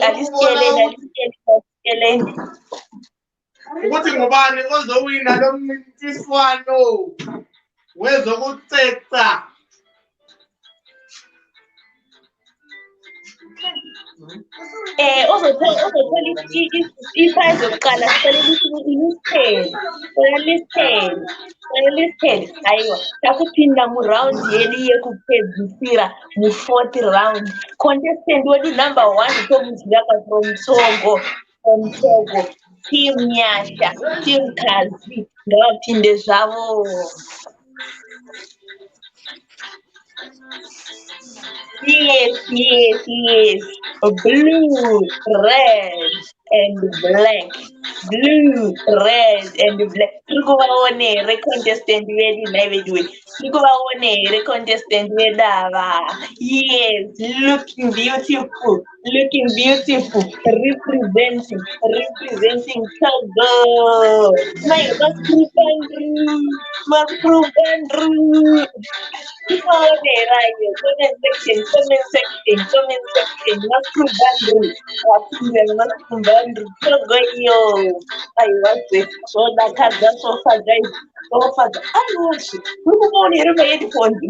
Alisiteleni. Ukuthi ngubani ozowina lo mncintiswano wezokuceca? Uzothola iprize yokuqala listed. Aiwa, takupinda muround yedu yekupedzisira mu4th round. Contestant wedu number 1 tomuziva from Togo. Team Nyasha, Team Kazi, ngavapinde zvavo. Yes. Blue, red, and black. Tikuvaone contestant vedu naivedwe. Tikuvaone contestant vedava. Yes, looking beautiful. Representing Togo. My Makrubandru. Comment section. Makrubandru. Togo yo. I was it. So far, guys. I watch it.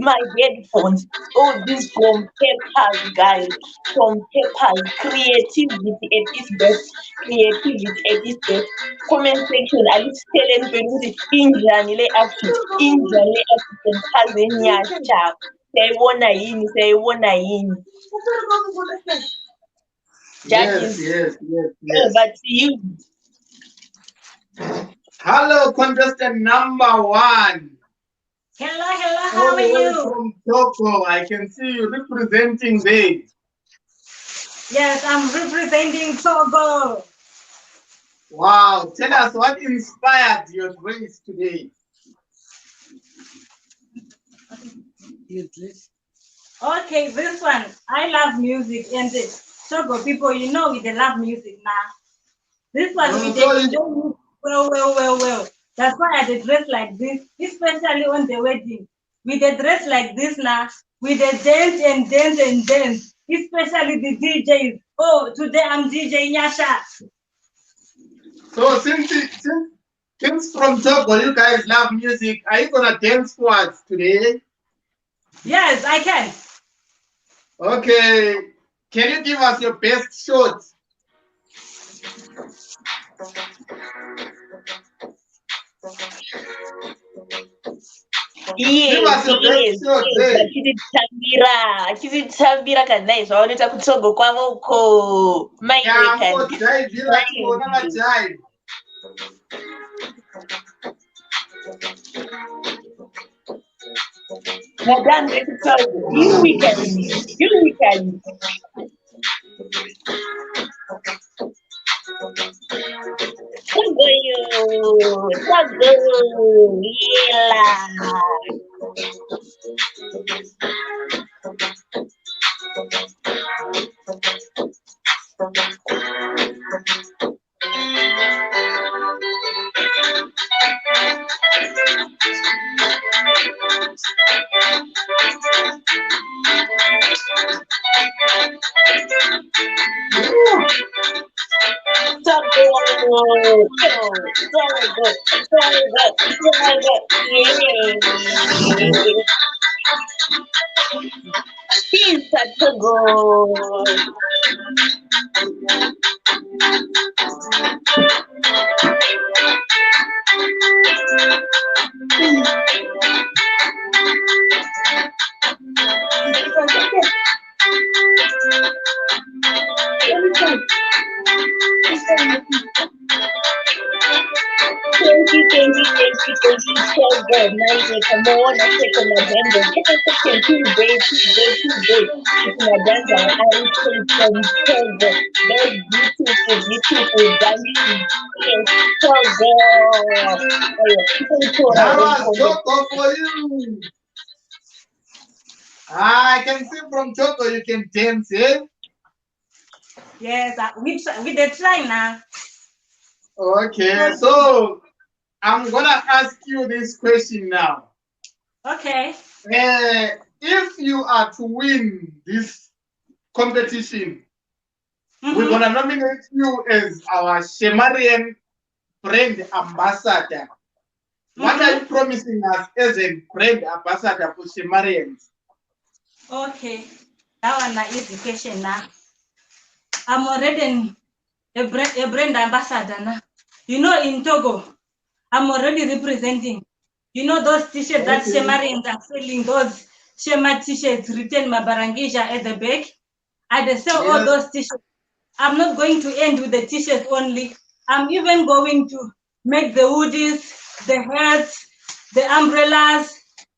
My headphones. Oh, this from papers, guys. From papers. Creativity at its best. Comment section. I just tell them injani African Tanzania. Say one yini. Yes. But you. Hello, contestant number 1. Hello, how are you? From Togo, I can see you representing there. Yes, I'm representing Togo. Wow, tell us what inspired your grace today. Okay, this one. I love music and Togo people, you know they love music now. This one we did well. That's why I did dress like this, especially on the wedding. We did dress like this now. We did dance and dance and dance, especially the DJs. Oh, today I'm DJ Nyasha. So since from Togo you guys love music, are you gonna dance for us today? Yes, I can. Okay. Can you give us your best shot? Yes, achititambira kana izvaoneta kutogo kwavo uko maiwe Madame Victoria, you weekend. Tago, That was Choco for you. I can see from Choco you can dance, eh? Yes, we did try now. Okay, so I'm gonna ask you this question now. Okay. If you are to win this competition, we're gonna nominate you as our Shemarian brand ambassador. What are you promising us as a brand ambassador for Shemarians? Okay, that one is easy question now. I'm already a brand ambassador now. You know, in Togo, I'm already representing. You know those t-shirts that Shemarians are selling, those Shema t-shirts written Mabarangisha at the back. I sell all those t-shirts. I'm not going to end with the t-shirts only. I'm even going to make the hoodies, the hats, the umbrellas,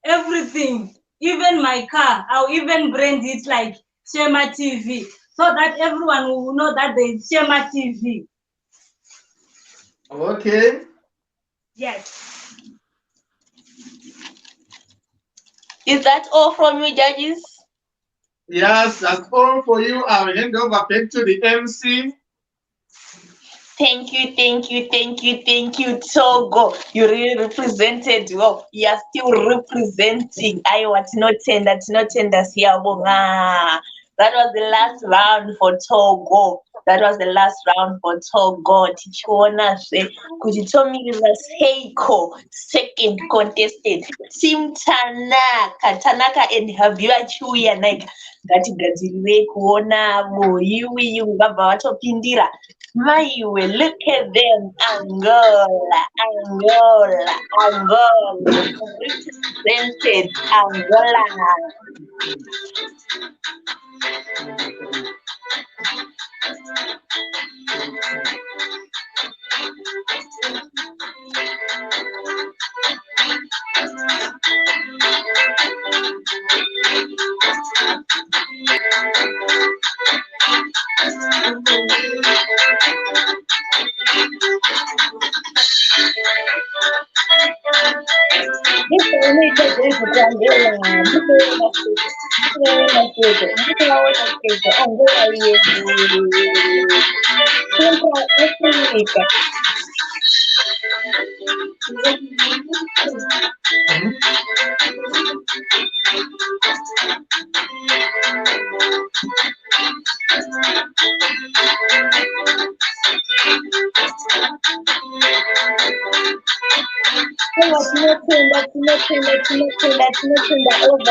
everything. Even my car, I'll even brand it like Shema TV, so that everyone will know that there's Shema TV. Okay. Yes. Is that all from you, judges? Yes, that's all for you. I'll hand over back to the MC. Thank you, Togo. You really represented well. You are still representing. Tinotenda siyabonga. That was the last round for Togo. Tichiona kuti Tomiriza Seiko, second contestant. Team Tanaka and Habiba Chuya Naika. Ngatigadzirire kuona iwi vabva vatopindira. Maiwe, look at them, Angola, represented Angola. Over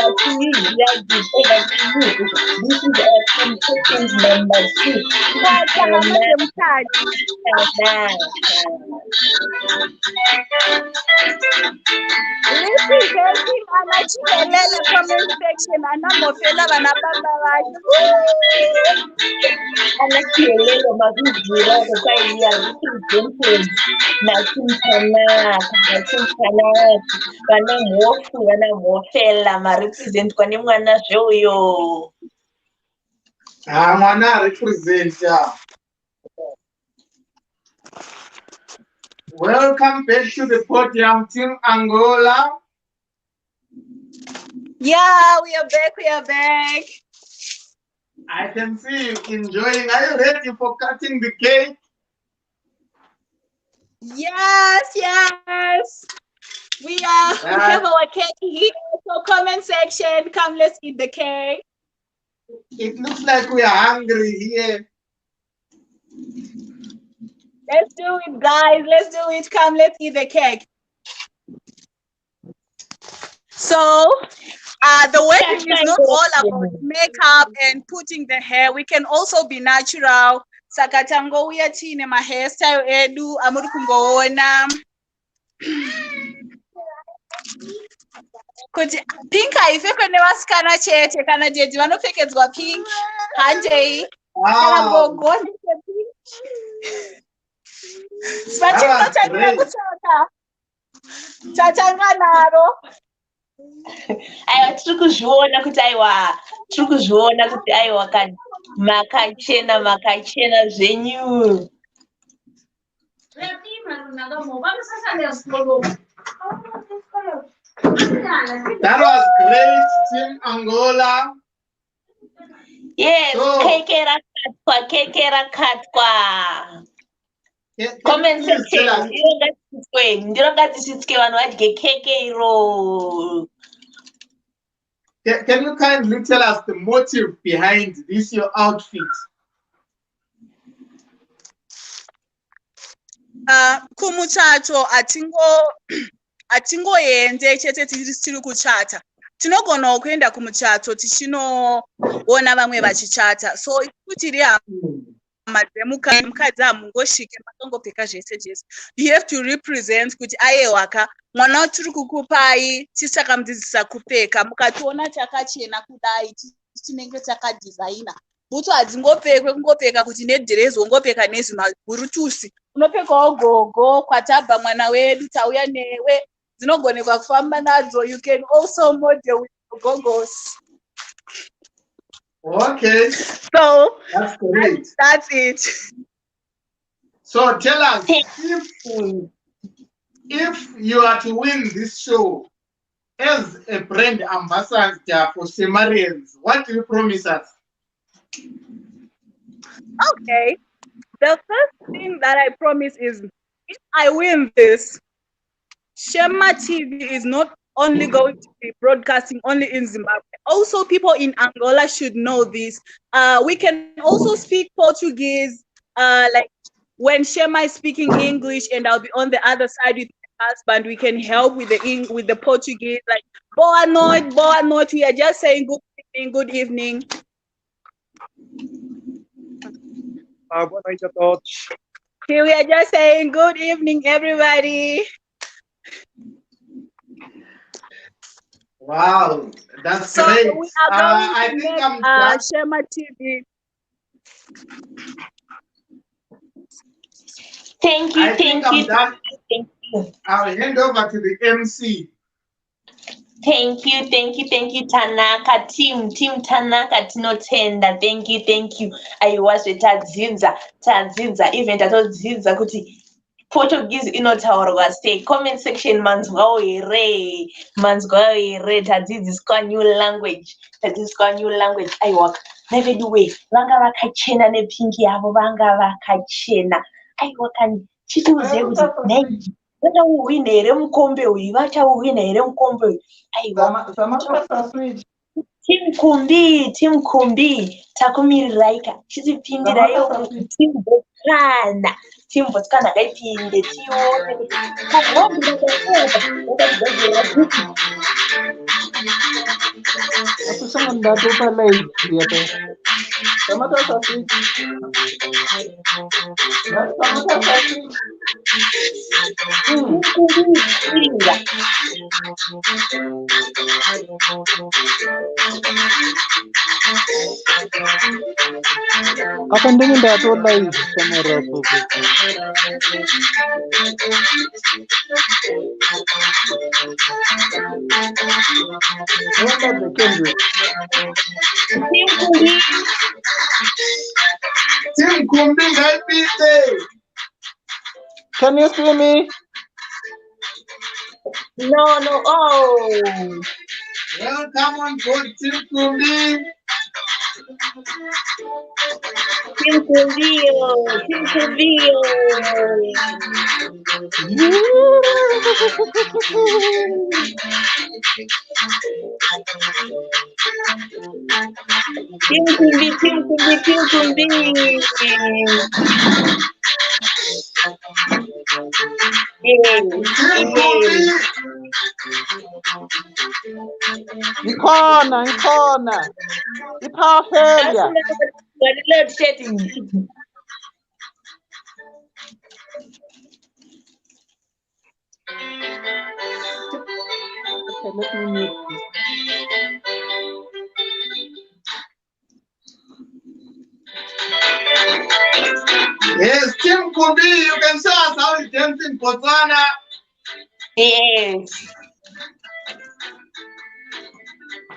to you, judges. Over to you. This is our contestant number 2. Listen, helping Anachimelela comment section. Anamofela vanabamba vasho. Anachimelela makuzvira kwaiya represented natimtanaka vana mhofu vana mhofela marepresentwa nemwana zveuyo mwana representa. Welcome back to the podium, Team Angola. Yeah, we are back. We are back. I can see you enjoying. Are you ready for cutting the cake? Yes, yes. We have our cake here. So comment section. Come, let's eat the cake. It looks like we are hungry here. Let's do it, guys. Let's do it. Come, let's eat the cake. So, the wedding is not all about makeup and putting the hair. We can also be natural. Sakatango we are chine ma hairstyle edu amuri kungoona. Kuti pink haipfekwe nevasikana chete kana jeji vanopfekedzwa pink handei kana gogo pink. Sipachino chanira kutsaka chatanga naro. aiwa tiri kuzviona kuti aiwa makachena zvenyu. That was great, Team Angola. Yes, So, keke rakatwa. Comment section, ndiro ngatisitswe vanhu vadye keke iro. Can you kindly tell us the motive behind this, your outfit? Kumuchacho atingoende chete tiri kuchata. Tinogona kuenda kumuchato tichinoona vamwe vachichata. So ikutiri mukadzi amungosvike makangopfeka zvese jese. You have to represent kuti aiwaka mwana watiri kukupai tisakamudzidzisa kupfeka mukationa takachena kudai tinenge takadesigner. Bhutsu hadzingopfekwe kungopfeka kuti nedhirezi wongopfeka nezvimabhurutusi. Unopfekawo gogo kwatabva mwana wedu tauya newe dzinogonekwa kufamba nadzo. You can also model with goggles. Okay. So that's great. That's it. So tell us, if you are to win this show as a brand ambassador for Shemarians, what do you promise us? Okay. The first thing that I promise is if I win this, Shema TV is not only going to be broadcasting only in Zimbabwe. Also, people in Angola should know this. We can also speak Portuguese, like when Shema is speaking English and I'll be on the other side with my husband, we can help with the Portuguese, like boa noite. We are just saying good evening. Boa noite a todos. Here we are just saying good evening, everybody. Wow, that's so great. We are going I to think make, I'm done. Shema TV. Thank you. I'll hand over to the MC. Thank you, Tanaka team Tanaka tinotenda. Thank you. Aiwazve tadzidza even tatodzinza kuti Portuguese inotaurwa sei? Comment section manzwawo here. Manzwawo here. Tadzidziswa new language. Aiwa. Neveduwe. Vanga vakachena nepingi yavo. Vanga vakachena. Aiwa kani. Chitiuze kuti vachauhwina here mukombe uyu. Vachauhwina here mukombe uyu. Aiwa. Team Kumbi. Takumiriraika. Chitipindirayo. Team Botswana. Team Botswana kaipinde tione. Apa ndenge ndatola hivi kamera hapo. Tim Kumbi, Can you see me? No. Oh. Welcome on board, Tim Kumbi. Tim Kumbi. Ikhona. Iphafela. Load shedding. Okay, let me mute this. Yes, Tim Kumbi, you can show us how it dance in Botswana. Yes.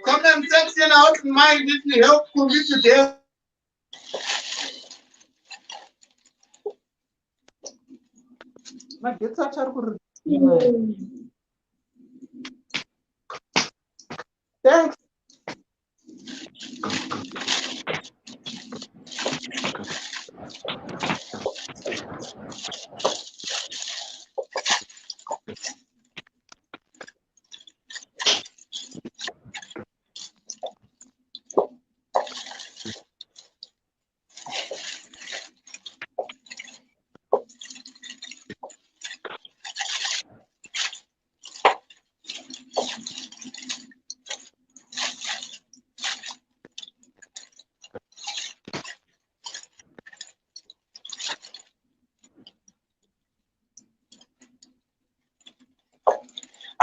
Comment section, I wouldn't mind if you help Kumbi today. Thanks.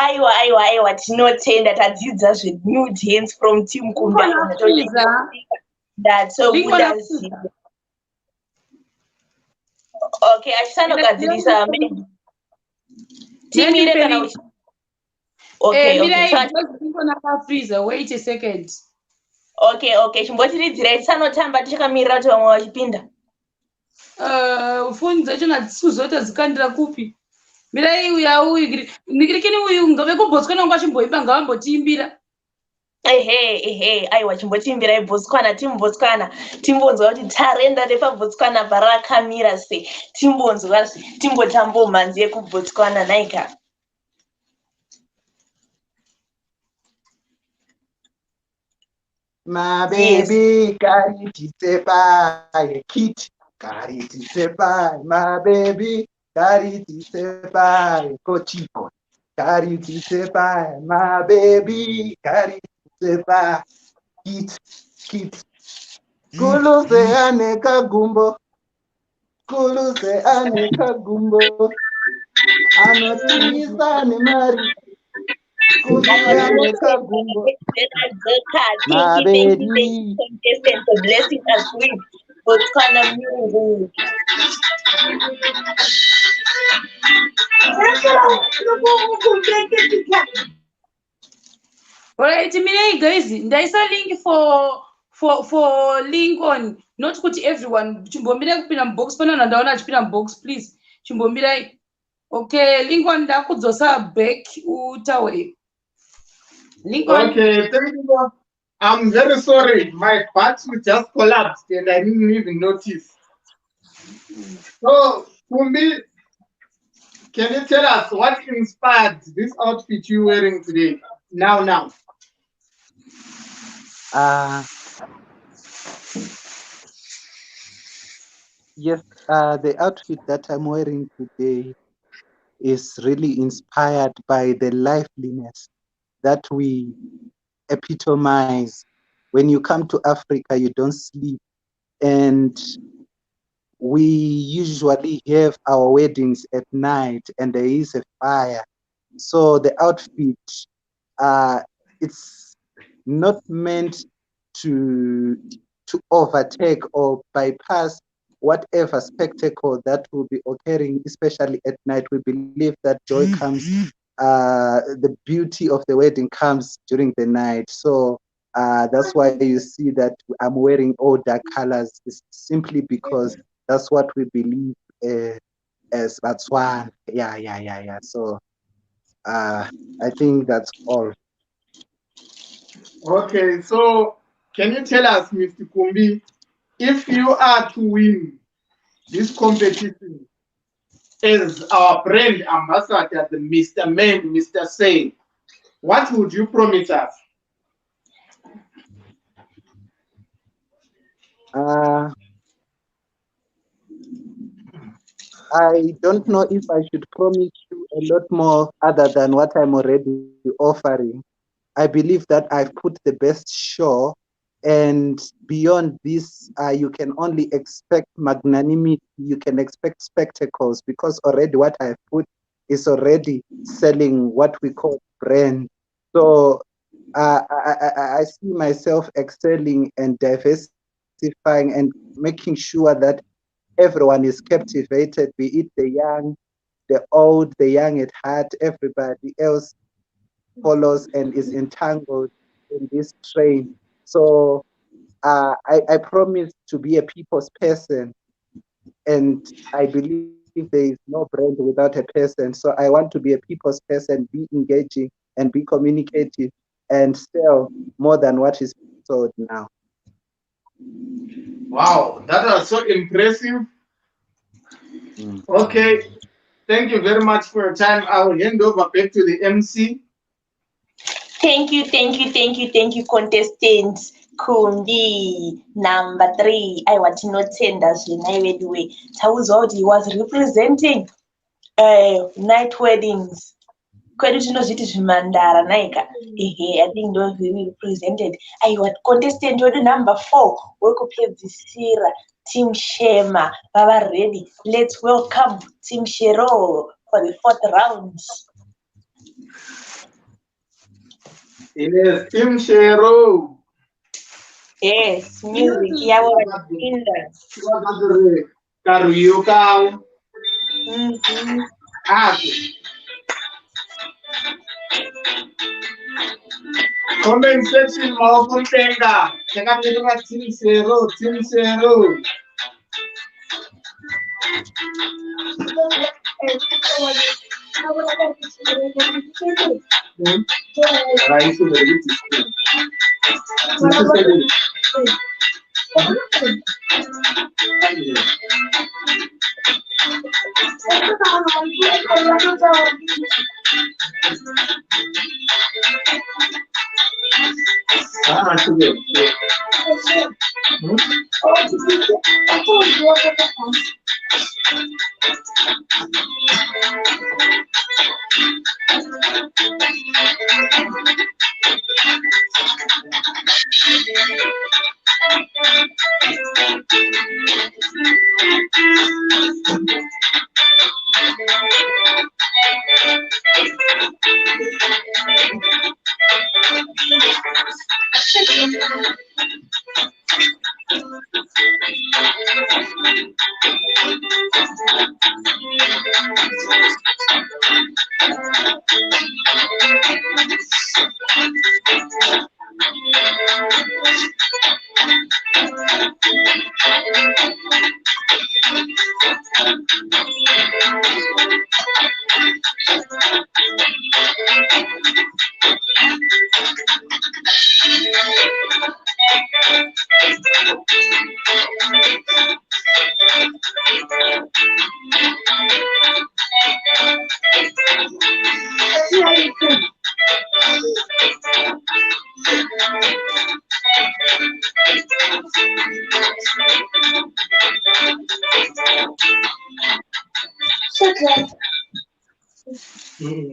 Aiwa, tinotenda tadzidza zvenew dance from Team Kumbi. Okay, achisandogadzirisa timire kana wait a second. Okay, chimbotiridzirai tisanotamba tichakamirira kuti vamwe vachipinda. Foni dzacho nadzikuzota dzikandira kupi? Mirai uya uyu nikirikini uyu ngave kuBotswana ngachimboimba ngavambotiimbira. Aiwa chimbotiimbirai Botswana, Team Botswana. Timbonzwa kuti tarenda repaBotswana parakamira sei. Timbonzwa timbotambo mhanzi yekuBotswana naika. My baby, carry it by kit, carry it by my baby, carry it by cochico, carry it by my baby, carry it by kit. Kulu se aneka gumbo, anotisa ni mari. My baby, contestant for blessing us with Botswana music. Alright, Mirai guys, there is a link for link on not kuti everyone. Chimbomirai kupinda box pana nandaona achipinda box, please. Chimbomirai Okay, Lincoln ndakudzosa back utaure. Lincoln. Okay, thank you. I'm very sorry. My battery just collapsed and I didn't even notice. So, Kumbi, can you tell us what inspired this outfit you're wearing today? Now. Yes, the outfit that I'm wearing today is really inspired by the liveliness that we epitomize. When you come to Africa, you don't sleep. And we usually have our weddings at night and there is a fire. So the outfit, it's not meant to overtake or bypass whatever spectacle that will be occurring, especially at night. We believe that joy comes, the beauty of the wedding comes during the night. So that's why you see that I'm wearing all dark colors. It's simply because that's what we believe as Botswana. Yeah. So I think that's all. Okay, so can you tell us, Mr. Kumbi, if you are to win this competition as our brand ambassador, the Mr. Man, Mr. Say, what would you promise us? I don't know if I should promise you a lot more other than what I'm already offering. I believe that I've put the best show, and beyond this, you can only expect magnanimity, you can expect spectacles, because already what I've put is already selling what we call brand. So I see myself excelling and diversifying and making sure that everyone is captivated, be it the young, the old, the young at heart, everybody else follows and is entangled in this train. So I promise to be a people's person, and I believe there is no brand without a person. So I want to be a people's person, be engaging and be communicative and sell more than what is sold now. Wow, that was so impressive. Okay, thank you very much for your time. I will hand over back to the MC. Thank you, contestants. Kumbi number 3. I want to not send us the night way. Tauzo he was representing night weddings. Kwedu tinozviti zvimhandara naika I think those we represented. I want contestant wedu number 4 wekupedzisira Team Shema bava ready. Let's welcome Team Shero for the 4th round. Yes, Team Shero. Yes, music yavo vachipinda. Karuyo kavo. Comment section maupun tenga. Jangan lupa Team Shero. Raíz de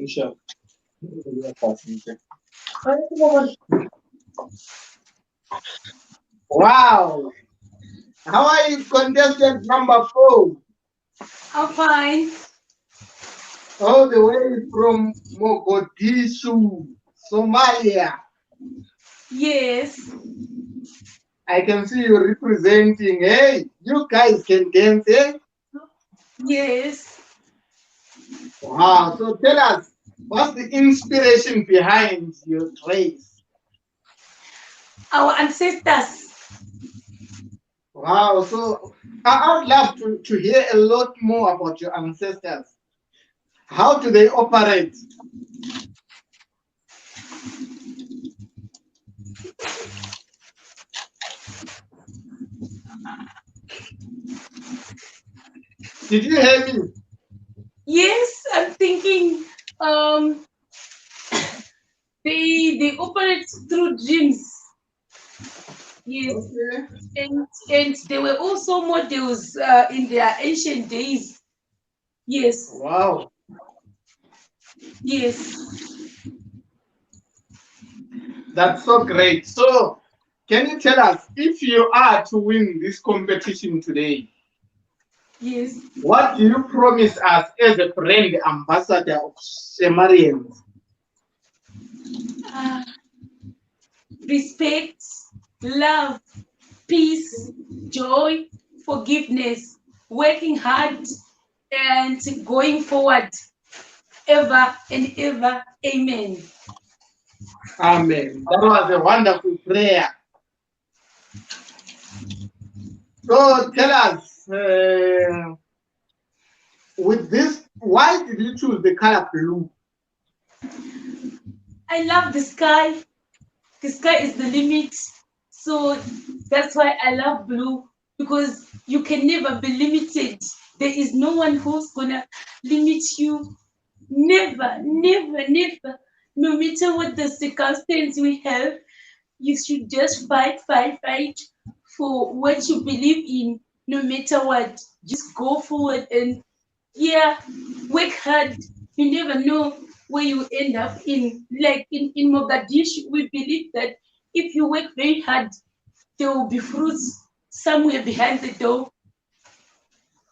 Sure. Wow. How are you, contestant number 4? I'm fine. All the way from Mogadishu, Somalia. Yes. I can see you representing. Hey, you guys can dance, eh? Yes. Wow. So tell us, what's the inspiration behind your dress? Our ancestors. Wow. So I would love to hear a lot more about your ancestors. How do they operate? Did you hear me? Yes, I'm thinking they operate through dreams. Yes. Okay. And there were also models in their ancient days. Yes. Wow. Yes. That's so great. So can you tell us, if you are to win this competition today, Yes. what do you promise us as a brand ambassador of Shemarians? Respect, love, peace, joy, forgiveness, working hard, and going forward ever and ever. Amen. Amen. That was a wonderful prayer. So tell us, with this, why did you choose the color blue? I love the sky. The sky is the limit. So that's why I love blue, because you can never be limited. There is no one who's gonna limit you. Never, never, never. No matter what the circumstance we have, you should just fight for what you believe in, no matter what. Just go forward and work hard. You never know where you end up in. Like in Mogadishu, we believe that if you work very hard, there will be fruits somewhere behind the door.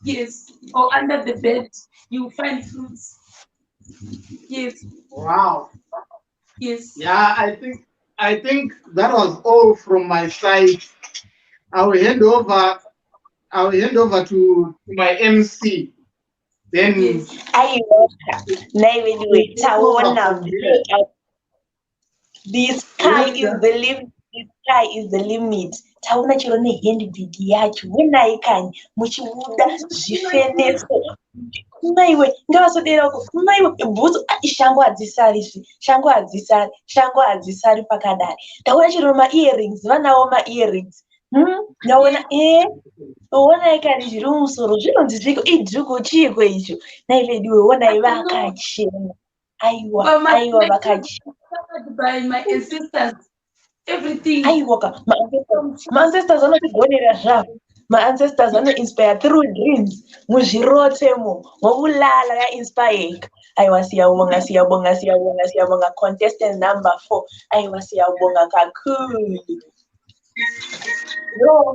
Yes, or under the bed, you will find fruits. Yes. Wow. Yes. Yeah, I think that was all from my side. I will hand over to my MC. Then the sky is the limit. The sky is the limit. Taona chiro nehandbag yacho vonai kani muchibuda zvifeneso maiwe ngavasodera uko maiwe bhutsu shangu hadzisari pakadai taona chiro ma-earrings vanawo ma-earrings ndaona onai kani zviri mumusoro zvinonzi zviko idhuku chiiko icho naivediwe onai vakachena aiwa vakachena by my ancestors. Everything. Ma-ancestors anotigonera zvavo. Ma-ancestors anoinspire through dreams. Muzvirotemo mokulala yainspireka. Aiwa siyabonga contestant number 4. Aiwa siyabonga kakulu.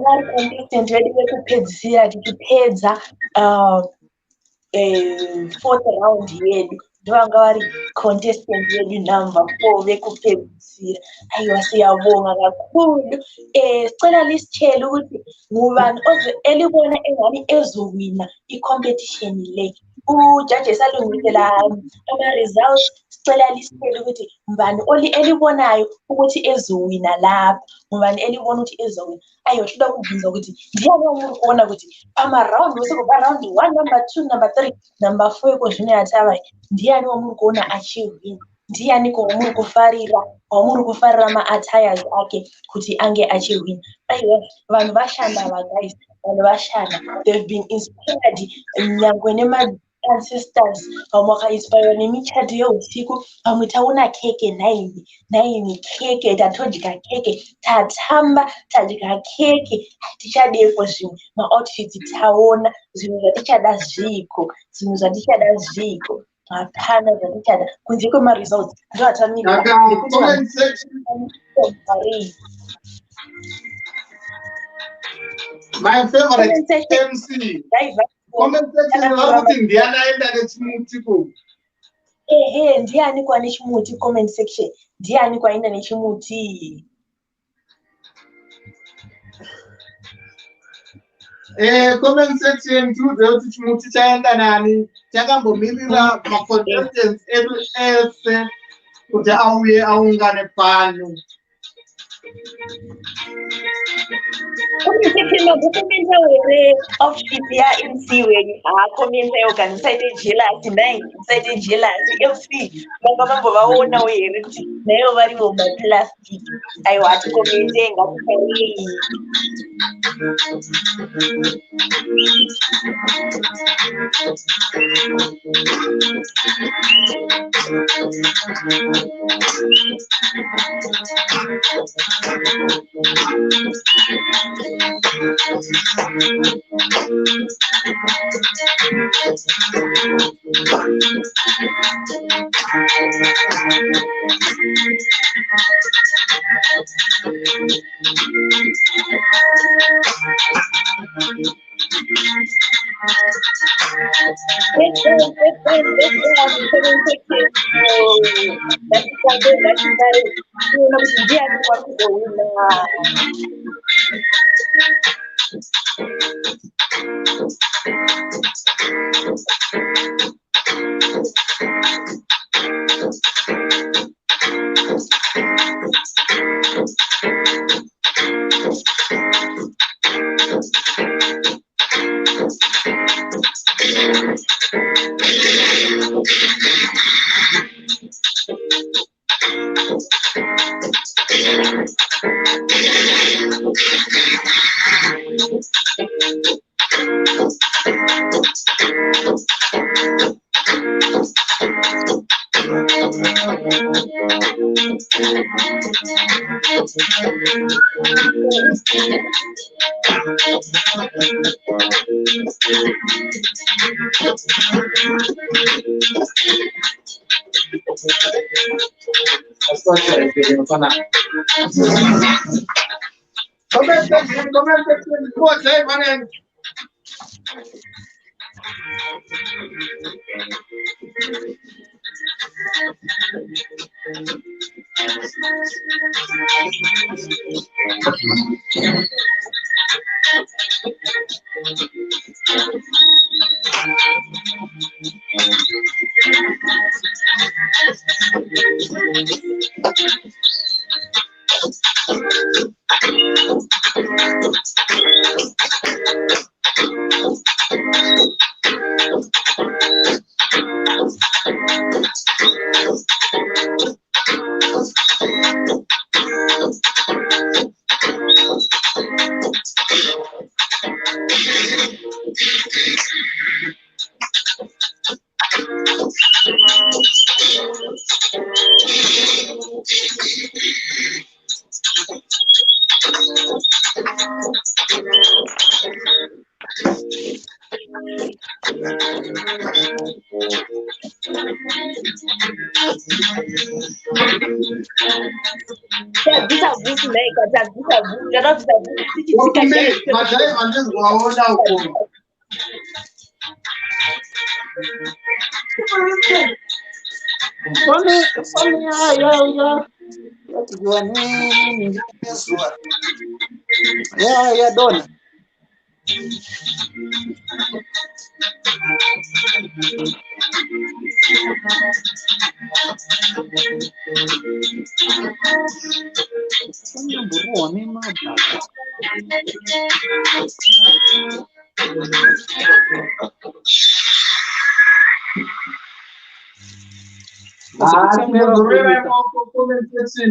Ngari contestant wedu wekupedzisira tichipedza 4th round yedu. Ndovanga vari contestant yedu number 4 vekupedzisira. Aiwa siyabonga kakhulu. Sicela lisitshele ukuthi ngubani elibona engani ezowina i-competition le. Ujaji esalungisela ama-results. Sicela lisitshele ukuthi ngubani elibonayo ukuthi ezowina lapha. Ngubani elibona ukuthi ezowina. Ayohluka ukubuzwa ukuthi ndiyani omuri kuona kuti pamaround wesekuba round 1, number 2, number 3, number 4 iko zvino yatavai ndiyani wamuri kuona achiwina. Ndiyani wamuri kufarira ma-attires ake kuti ange achiwina. Aiwa vanhu vashanda guys, vanhu vashanda. They've been inspired nyangwe ancestors vamwe vakainspirwa nemichato yeusiku, vamwe taona keke 9 keke, tatodya keke, tatamba tadya keke. Tichadepo zvimwe maoutfits taona zvinhu zvatichada zviko, zvinhu zvatichada zviko, hapana zvatichada kunze kwemaresults ndo atamirira nekuti my favorite MC. Comment section vakuti ndiani aenda nechimutiko. Ehe, ndiani kwa nechimuti? Comment section, ndiani kwaenda nechimuti? Comment section tuudze kuti chimuti chaenda nani, chakambomirira macontestants edu ese kuti auye aungane pano. Makukomenta here outfit ya-MC wenyu haakomenta yoga ndisaite jealousy, nai ndisaite jealousy MC vanga mambovaonawo here kuti naivo varivo maplastic. Aiwa hatikomende ngatikarei. Ya dona.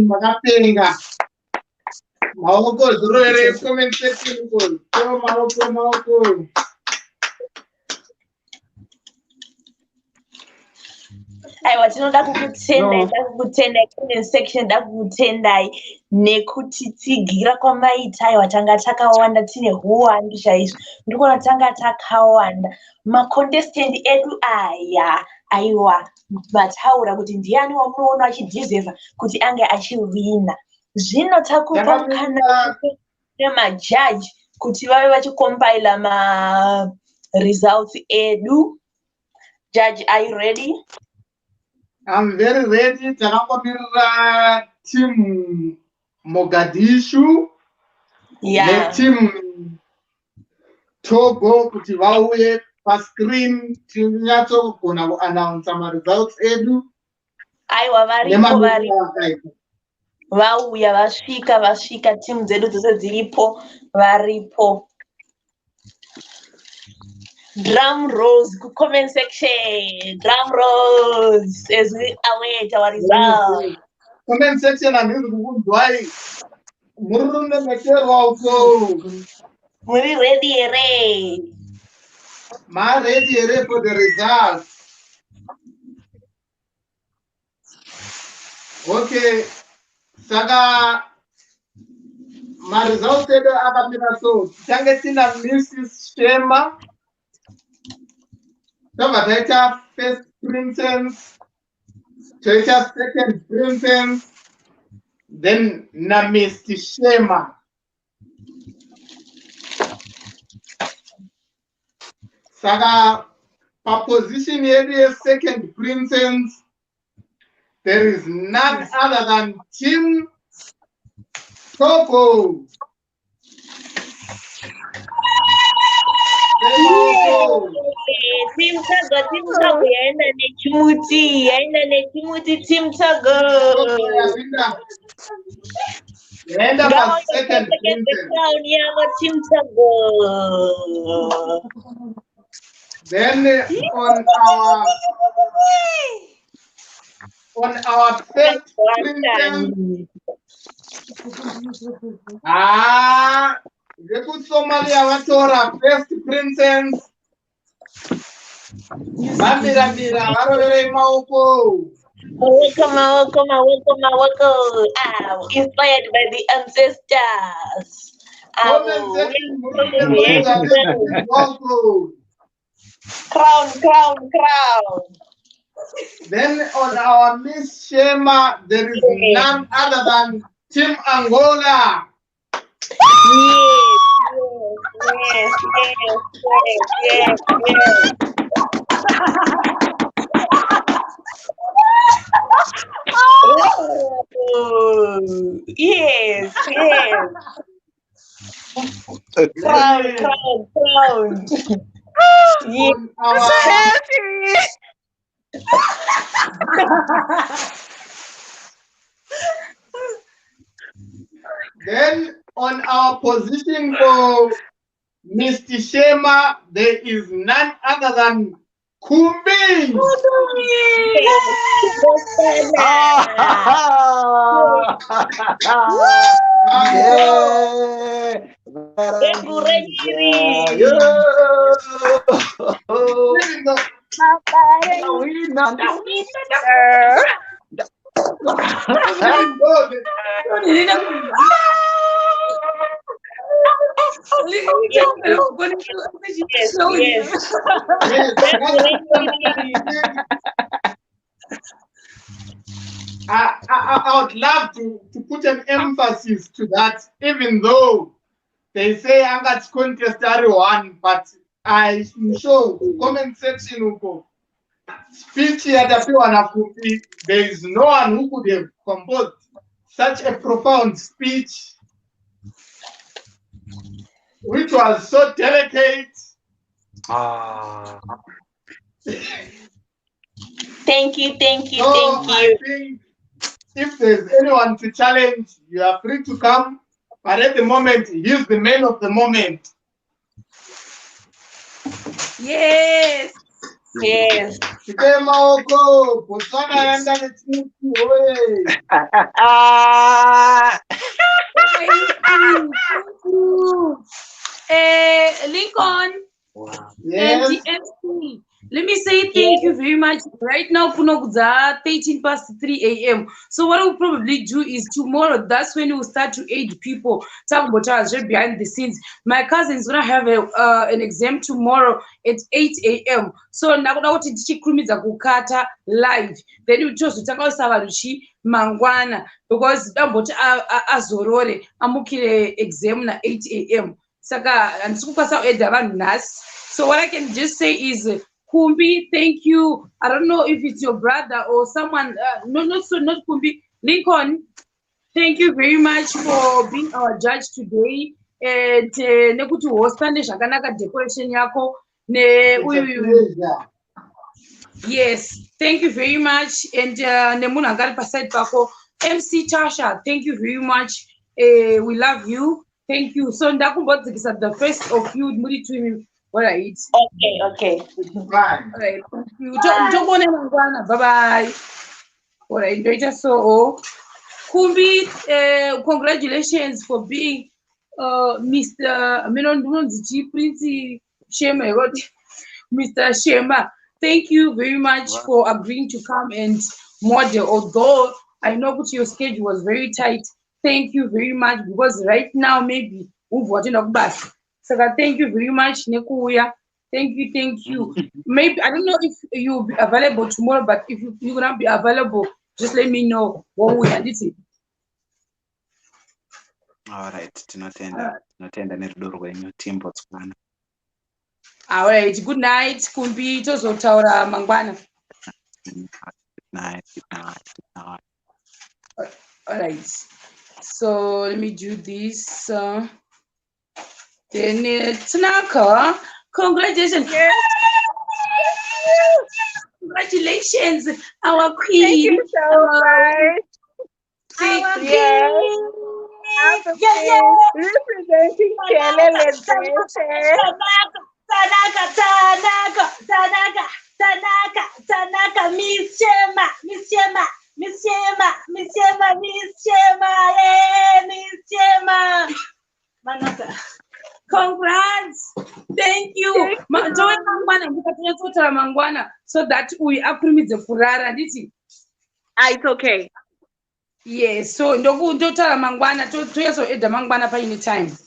Makapenga maoko zurore comment section maoko aiwa tinoda kukutendai No. ndakukutendai comment section ndakukutendai nekuti tsigira kwamaita aiwa tanga takawanda tine huwandu chaizvo ndikuona tanga takawanda macontestant edu aya aiwa mataura kuti ndiani wamunoona achidhizevha kuti ange achiwina zvino takupa mukana nemajaji kuti vave vachikombaila results edu. Judge, are you ready? I'm very ready. Takamirira team Mogadishu. Yeah. Team Togo kuti vauye pascreen tinyatsogona kuannounce results edu. Aiwa varipo vauya vasvika timu dzedu dzose dziripo varipo. Drum rolls, comment section. Drum rolls as we await our result. Comment section and Why? Muri ready here. Ma ready here for the results. Okay. Saka my results are so. Tangetina Mrs. Shema. Taita first princess, Taita second princess, then Namisti Shema. Saga, a position area second princess, there is none other than Tim Coco. Team Tago, yaenda nechimuti Team Tago. Yaenda pa second crown yavo Team Tago. Then on our first princess, Somalia vatora first princess. Bamira varorere maoko. Maoko. Inspired by the ancestors. Crown. Then on our Miss Shema, there is none other than Team Angola. Yes. Yes. Crown. Then on our position for Mr. Shema, there is none other than Kumbi. I would love to put an emphasis to that, even though they say Angat's contest are one, but I'm sure comment section speech there is no one who could have composed such a profound speech, which was so delicate. Thank you. I think if there's anyone to challenge, you are free to come. But at the moment, he's the man of the moment. Yes. Lincoln. Yes. And the MC. Let me say thank you very much. Right now, Kunokudza 13 past 3 a.m. So what we'll probably do is tomorrow, that's when we'll start to aid people. Talk about us behind the scenes. My cousin's gonna have an exam tomorrow at 8 a.m. So now kuti tichikurumidza kukata live. Then we chose to ruchi mangwana because damboti azorore amukire exam na 8 a.m. Saka and so what I can just say is Kumbi, thank you. I don't know if it's your brother or someone. Not Kumbi. Lincoln, thank you very much for being our judge today. And nekuti hostane zvakanaka decoration yako yes, thank you very much. And nemunhu angari paside pako MC Tasha, thank you very much. We love you. Thank you. So ndakumbodzikisa the first of you muri two. All right. Okay. Bye. All right. Thank you. Bye bye. All right. So, Kumbi, congratulations for being Mr. Prince Shema. Mr. Shema. Thank you very much for agreeing to come and model. Although I know that your schedule was very tight. Thank you very much because right now maybe we've got enough bus. So thank you very much, Nekuya. Thank you. Maybe I don't know if you'll be available tomorrow, but if you're gonna be available, just let me know what we are doing. All right, tinotenda nerudo rwenyu team Botswana. All right, good night, Kumbi. Tozotaura mangwana. Good night. All right. So let me do this. Then Tanaka, congratulations. Yes. Congratulations, our queen. Thank you so much. Our queen. Representing Kelele Tanaka, Miss Shema, Manaka. Congrats! Thank you. So that we approve the Furara, did it? It's okay. Yes, so ndokutotara mangwana toyazoedha mangwana paine time.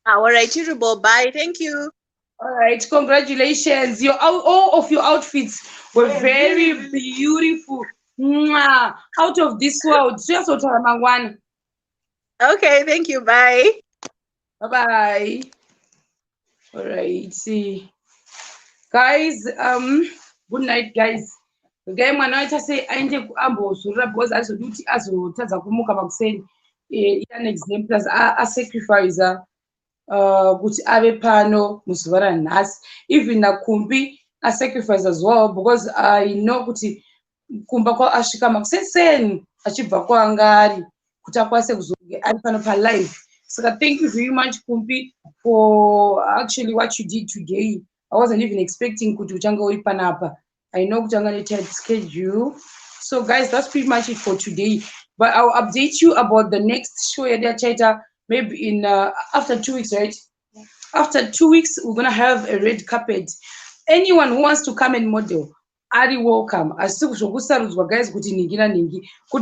All right, Chiribo, bye. Thank you. All right, congratulations. All of your outfits were very beautiful. Mwah. Out of this world. Toyazotaura mangwana. Okay, thank you. Bye. Bye-bye. All right, see. Guys, good night, guys. Guy mwana waita say aende kuambozurira because azoduti azotadza kumuka pakuseni an exemplars a sacrificer kuti ave pano muzuva ranhasi. Even naKumbi a sacrifice as well because I know kuti kumba kwa asvika makuseni achibva kwaangari kuti akwanise kuzonge ari pano palive. So thank you very much, Kumbi, for actually what you did today. I wasn't even expecting kuti uchanga uri panapa. I know I'm going to tight schedule. So guys, that's pretty much it for today. But I'll update you about the next show chatter maybe in after 2 weeks, right? After 2 weeks, we're gonna have a red carpet. Anyone who wants to come and model, are welcome. As soon as guys